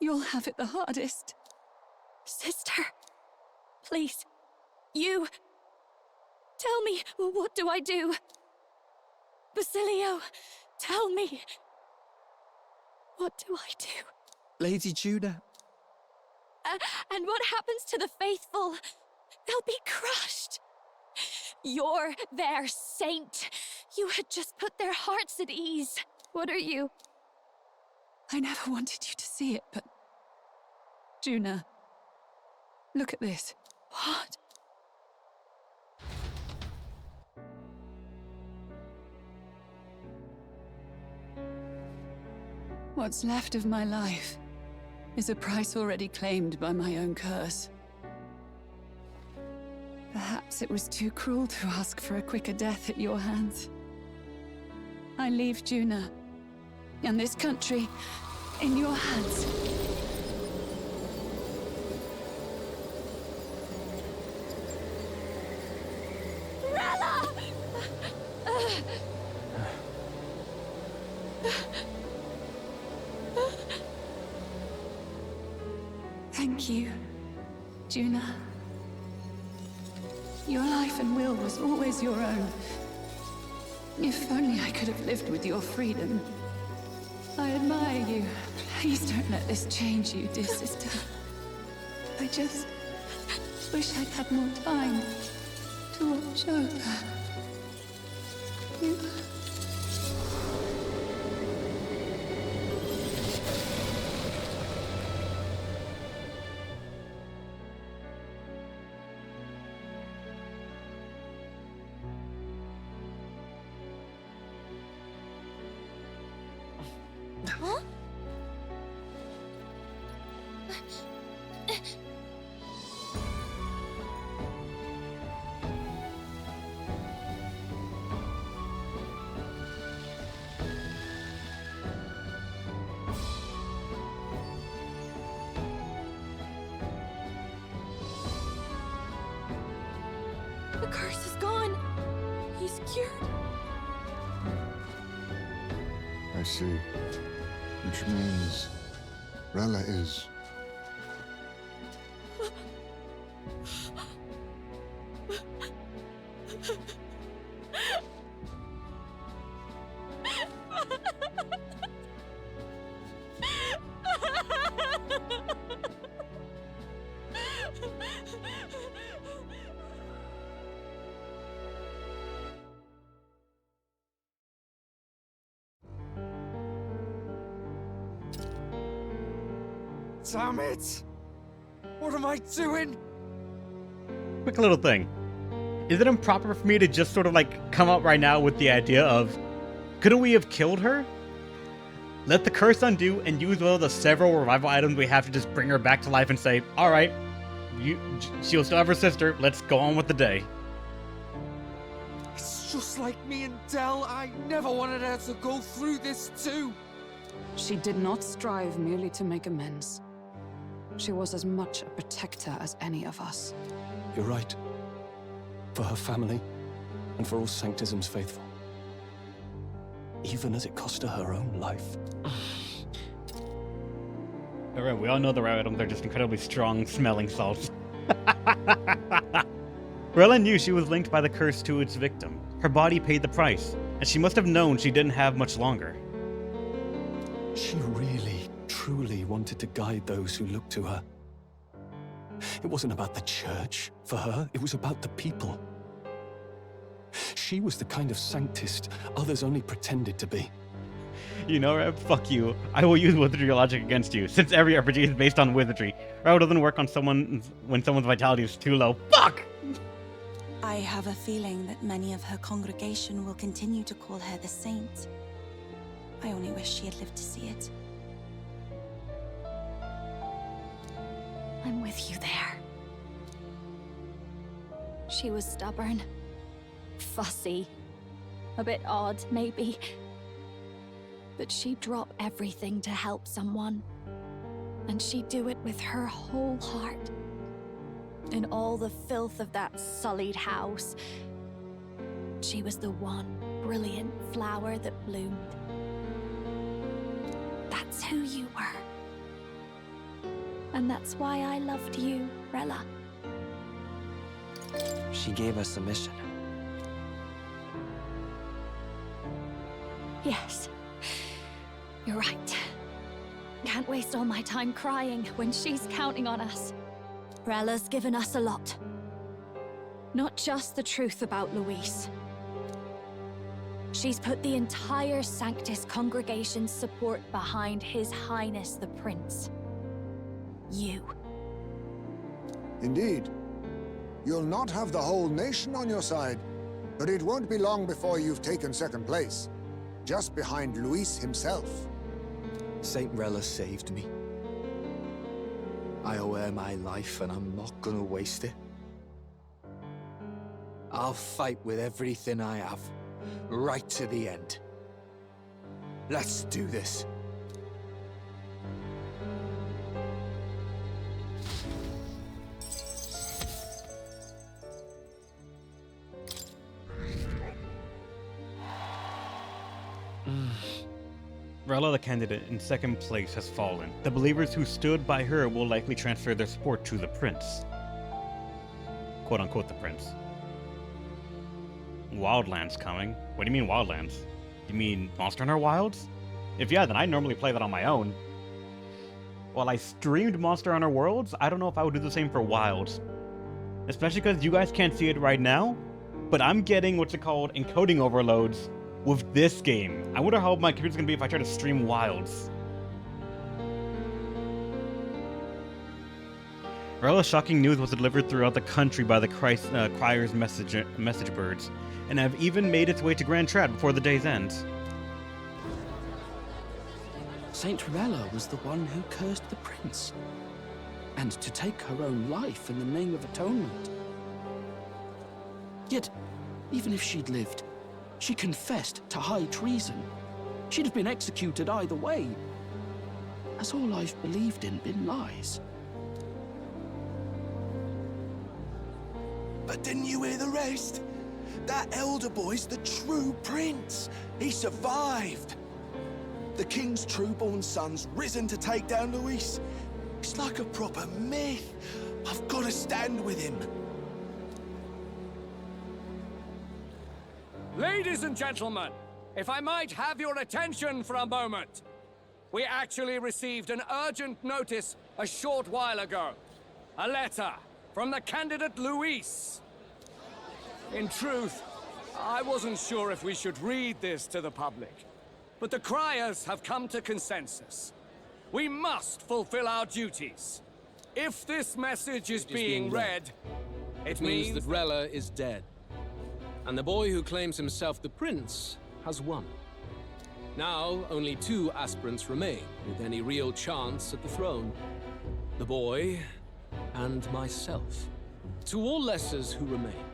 you'll have it the hardest. Sister, please, you... Tell me, what do I do? Basilio, tell me. What do I do? Lady Juna. And what happens to the faithful? They'll be crushed. You're their saint. You had just put their hearts at ease. What are you? I never wanted you to see it, but... Juna, look at this. What? What's left of my life is a price already claimed by my own curse. Perhaps it was too cruel to ask for a quicker death at your hands. I leave Juna and this country in your hands. Rella! Thank you, Juna. Your life and will was always your own. If only I could have lived with your freedom. I admire you. Please don't let this change you, dear sister. I just wish I'd had more time to watch over you. Huh? The curse is gone. He's cured. I see. Which means Rella is... Damn it! What am I doing? Quick little thing. Is it improper for me to just sort of like come up right now with the idea of, couldn't we have killed her? Let the curse undo and use one of the several revival items we have to just bring her back to life and say, alright, she'll still have her sister, let's go on with the day. It's just like me and Del. I never wanted her to go through this too. She did not strive merely to make amends. She was as much a protector as any of us. You're right. For her family, and for all Sanctism's faithful. Even as it cost her her own life. Alright, we all know the rare items are just incredibly strong smelling salts. Rella knew she was linked by the curse to its victim. Her body paid the price, and she must have known she didn't have much longer. She really, truly wanted to guide those who looked to her. It wasn't about the church, for her, it was about the people. She was the kind of Sanctist others only pretended to be. You know, Reb, fuck you. I will use wizardry logic against you, since every RPG is based on wizardry. Reb doesn't work on someone when someone's vitality is too low. Fuck! I have a feeling that many of her congregation will continue to call her the saint. I only wish she had lived to see it. I'm with you there. She was stubborn, fussy, a bit odd, maybe. But she'd drop everything to help someone. And she'd do it with her whole heart. In all the filth of that sullied house, she was the one brilliant flower that bloomed. That's who you were. And that's why I loved you, Rella. She gave us a mission. Yes. You're right. Can't waste all my time crying when she's counting on us. Rella's given us a lot. Not just the truth about Luis. She's put the entire Sanctus congregation's support behind His Highness the Prince. You. Indeed. You'll not have the whole nation on your side, but it won't be long before you've taken second place. Just behind Luis himself. Saint Rella saved me. I owe her my life, and I'm not gonna waste it. I'll fight with everything I have, right to the end. Let's do this. Rella, the candidate in second place, has fallen. The believers who stood by her will likely transfer their support to the prince. Quote-unquote the prince. Wildlands coming. What do you mean Wildlands? You mean Monster Hunter Wilds? If yeah, then I normally play that on my own. While I streamed Monster Hunter Worlds, I don't know if I would do the same for Wilds. Especially because you guys can't see it right now, but I'm getting what's it called encoding overloads with this game. I wonder how my computer's gonna be if I try to stream Wilds. Rella's shocking news was delivered throughout the country by the Crier's message birds, and have even made its way to Grand Trad before the day's end. Saint Rella was the one who cursed the prince. And to take her own life in the name of atonement. Yet, even if she'd lived, she confessed to high treason. She'd have been executed either way. Has all I've believed in been lies? But didn't you hear the rest? That elder boy's the true prince. He survived. The king's true-born son's risen to take down Luis. It's like a proper myth. I've got to stand with him. Ladies and gentlemen, if I might have your attention for a moment. We actually received an urgent notice a short while ago. A letter from the candidate Luis. In truth, I wasn't sure if we should read this to the public, but the criers have come to consensus. We must fulfill our duties. If this message is being read, it means that Rella is dead. And the boy who claims himself the prince has won. Now, only 2 aspirants remain with any real chance at the throne. The boy and myself. To all lessers who remain,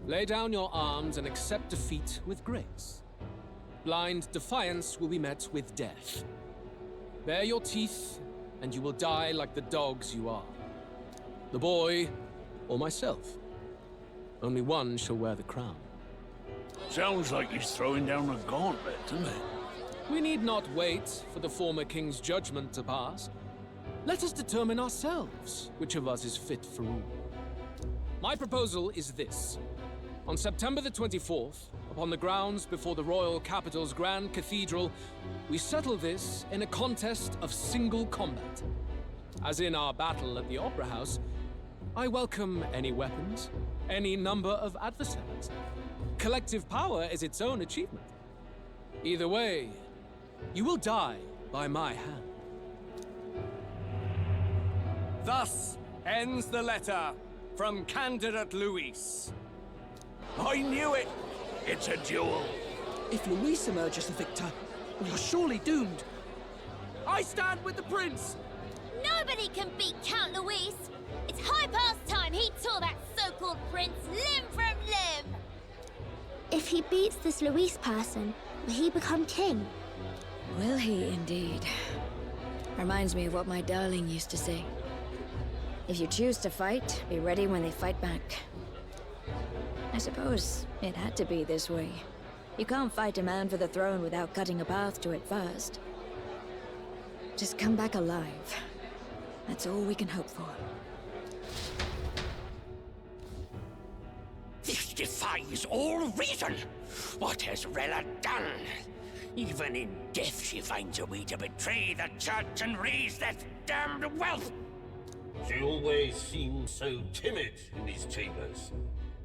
lay down your arms and accept defeat with grace. Blind defiance will be met with death. Bare your teeth, and you will die like the dogs you are. The boy, or myself. Only one shall wear the crown. Sounds like he's throwing down a gauntlet, doesn't it? We need not wait for the former king's judgment to pass. Let us determine ourselves which of us is fit for rule. My proposal is this. On September the 24th, upon the grounds before the royal capital's Grand Cathedral, we settle this in a contest of single combat. As in our battle at the Opera House, I welcome any weapons, any number of adversaries. Collective power is its own achievement. Either way, you will die by my hand. Thus ends the letter from candidate Luis. I knew it! It's a duel. If Luis emerges the victor, we are surely doomed. I stand with the prince! Nobody can beat Count Luis! It's high past time he tore that so-called prince limb from limb! If he beats this Luis person, will he become king? Will he indeed? Reminds me of what my darling used to say. If you choose to fight, be ready when they fight back. I suppose it had to be this way. You can't fight a man for the throne without cutting a path to it first. Just come back alive. That's all we can hope for. This defies all reason. What has Rella done? Even in death she finds a way to betray the church and raise that damned wealth. She always seemed so timid in these chambers.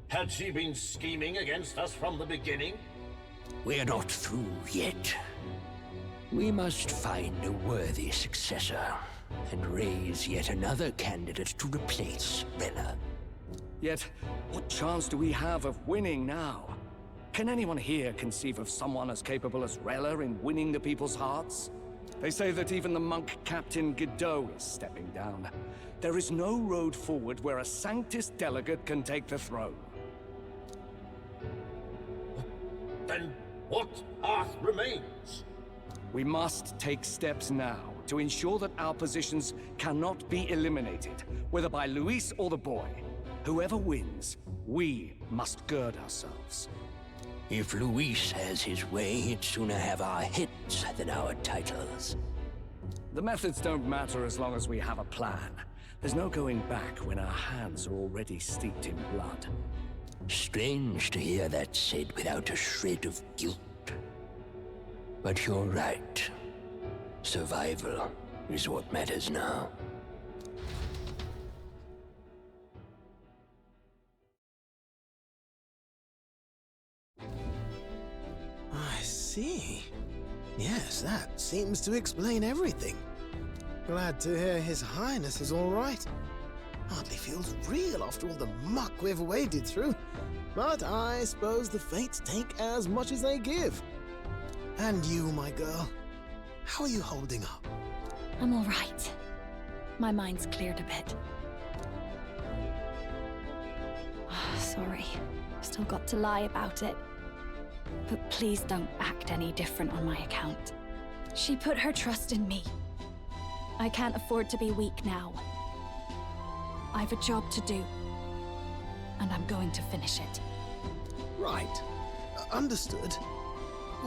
Had she been scheming against us from the beginning? We're not through yet. We must find a worthy successor and raise yet another candidate to replace Rella. Yet, what chance do we have of winning now? Can anyone here conceive of someone as capable as Rella in winning the people's hearts? They say that even the monk Captain Godot is stepping down. There is no road forward where a Sanctus delegate can take the throne. Then what path remains? We must take steps now to ensure that our positions cannot be eliminated, whether by Luis or the boy. Whoever wins, we must gird ourselves. If Luis has his way, he'd sooner have our heads than our titles. The methods don't matter as long as we have a plan. There's no going back when our hands are already steeped in blood. Strange to hear that said without a shred of guilt. But you're right. Survival is what matters now. I see. Yes, that seems to explain everything. Glad to hear His Highness is all right. Hardly feels real after all the muck we've waded through. But I suppose the fates take as much as they give. And you, my girl, how are you holding up? I'm all right. My mind's cleared a bit. Sorry. Still got to lie about it. But please don't act any different on my account. She put her trust in me. I can't afford to be weak now. I've a job to do. And I'm going to finish it. Right. Understood.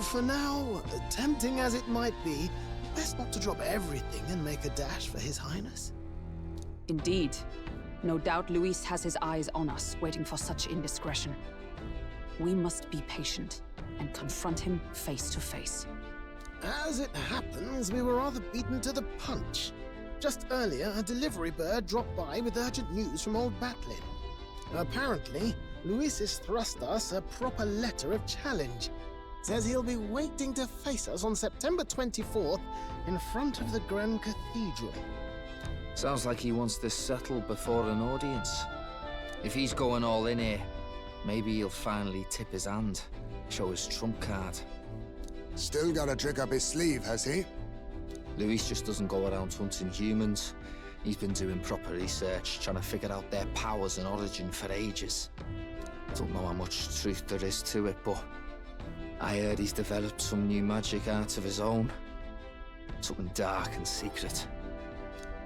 For now, tempting as it might be, best not to drop everything and make a dash for His Highness. Indeed. No doubt Luis has his eyes on us, waiting for such indiscretion. We must be patient and confront him face to face. As it happens, we were rather beaten to the punch. Just earlier, a delivery bird dropped by with urgent news from old Batlin. Apparently, Luis has thrust us a proper letter of challenge. Says he'll be waiting to face us on September 24th in front of the Grand Cathedral. Sounds like he wants this settled before an audience. If he's going all in here, maybe he'll finally tip his hand, show his trump card. Still got a trick up his sleeve, has he? Luis just doesn't go around hunting humans. He's been doing proper research, trying to figure out their powers and origin for ages. Don't know how much truth there is to it, but I heard he's developed some new magic art of his own. Something dark and secret.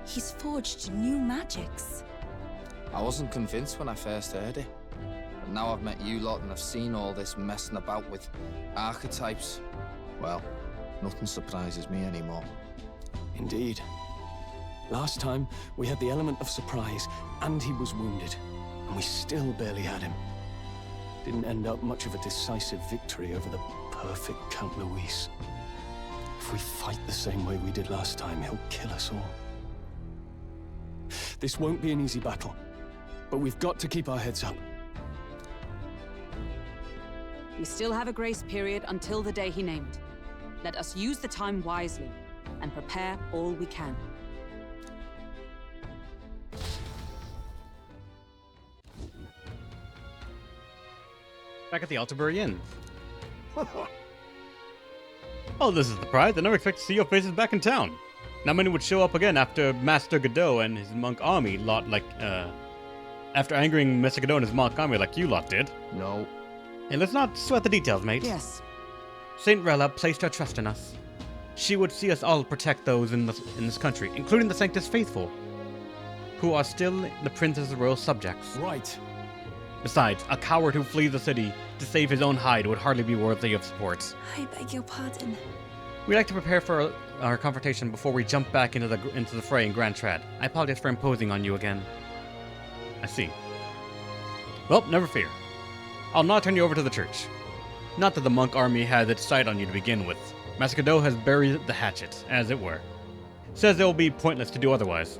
He's forged new magics. I wasn't convinced when I first heard it. But now I've met you lot and I've seen all this messing about with archetypes. Well, nothing surprises me anymore. Indeed. Last time, we had the element of surprise, and he was wounded, and we still barely had him. Didn't end up much of a decisive victory over the perfect Count Luis. If we fight the same way we did last time, he'll kill us all. This won't be an easy battle, but we've got to keep our heads up. We still have a grace period until the day he named. Let us use the time wisely and prepare all we can. Back at the Altabury Inn. Oh, this is the prize. I never expect to see your faces back in town. Not many would show up again after Master Godot and his monk army after angering Master Godot and his monk army like you lot did. No. Hey, let's not sweat the details, mate. Yes. Saint Rella placed her trust in us. She would see us all protect those in this country, including the Sanctus Faithful, who are still the Princess's royal subjects. Right. Besides, a coward who flees the city to save his own hide would hardly be worthy of support. I beg your pardon. We like to prepare for our confrontation before we jump back into the fray in Grand Trad. I apologize for imposing on you again. I see. Well, never fear. I'll now turn you over to the church. Not that the monk army had its sight on you to begin with. Master Godot has buried the hatchet, as it were. Says it will be pointless to do otherwise.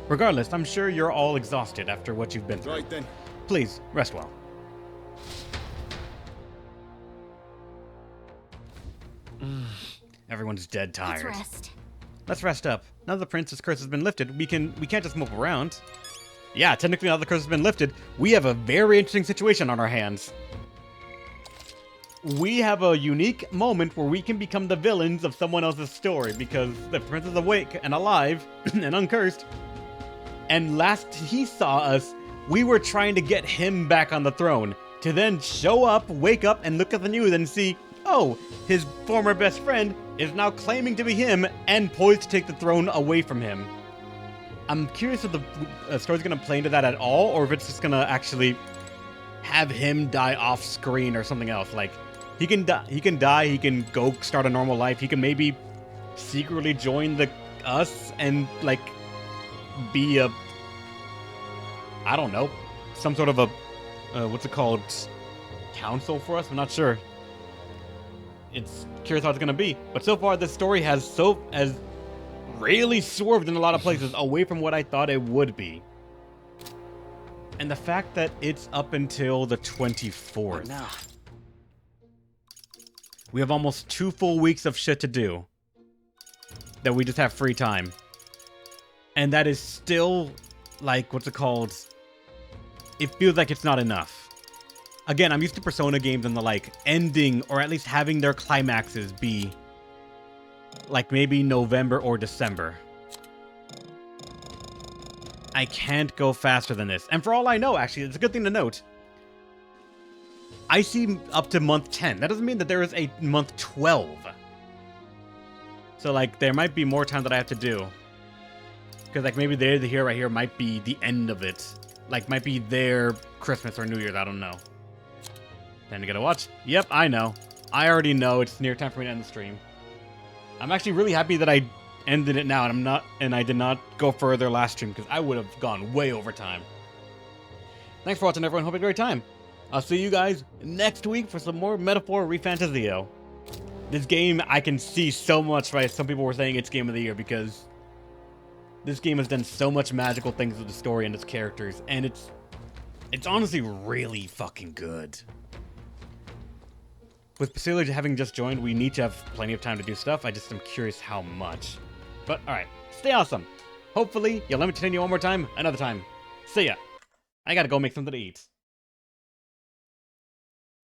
Regardless, I'm sure you're all exhausted after what you've been through. Right then. Please, rest well. Everyone's dead tired. Let's rest. Let's rest up. Now that the prince's curse has been lifted, we can't just mope around. Yeah, technically now the curse has been lifted, we have a very interesting situation on our hands. We have a unique moment where we can become the villains of someone else's story because the prince is awake and alive and uncursed. And last he saw us, we were trying to get him back on the throne, to then show up, wake up, and look at the news and see, oh, his former best friend is now claiming to be him and poised to take the throne away from him. I'm curious if the story's going to play into that at all, or if it's just going to actually have him die off screen or something else. Like, he can die, he can go start a normal life, he can maybe secretly join us and, like, be I don't know, some sort of a what's it called? Council for us? I'm not sure. It's curious how it's gonna be. But so far, this story has really swerved in a lot of places away from what I thought it would be. And the fact that it's up until the 24th. Now. We have almost 2 full weeks of shit to do. That we just have free time. And that is still, like, what's it called? It feels like it's not enough. Again, I'm used to Persona games and the, like, ending, or at least having their climaxes be, like, maybe November or December. I can't go faster than this. And for all I know, actually, it's a good thing to note. I see up to month 10. That doesn't mean that there is a month 12. So, like, there might be more time that I have to do. Because, like, maybe the here right here might be the end of it. Like, might be their Christmas or New Year's, I don't know. Time to get a watch? Yep, I know. I already know it's near time for me to end the stream. I'm actually really happy that I ended it now, and I did not go further last stream, because I would have gone way over time. Thanks for watching, everyone. Hope you had a great time. I'll see you guys next week for some more Metaphor Refantazio. This game, I can see so much, right? Some people were saying it's Game of the Year, because this game has done so much magical things with the story and its characters, and it's honestly really fucking good. With Basilia having just joined, we need to have plenty of time to do stuff. I just am curious how much. But, alright, stay awesome. Hopefully, you'll let me continue one more time, another time. See ya. I gotta go make something to eat.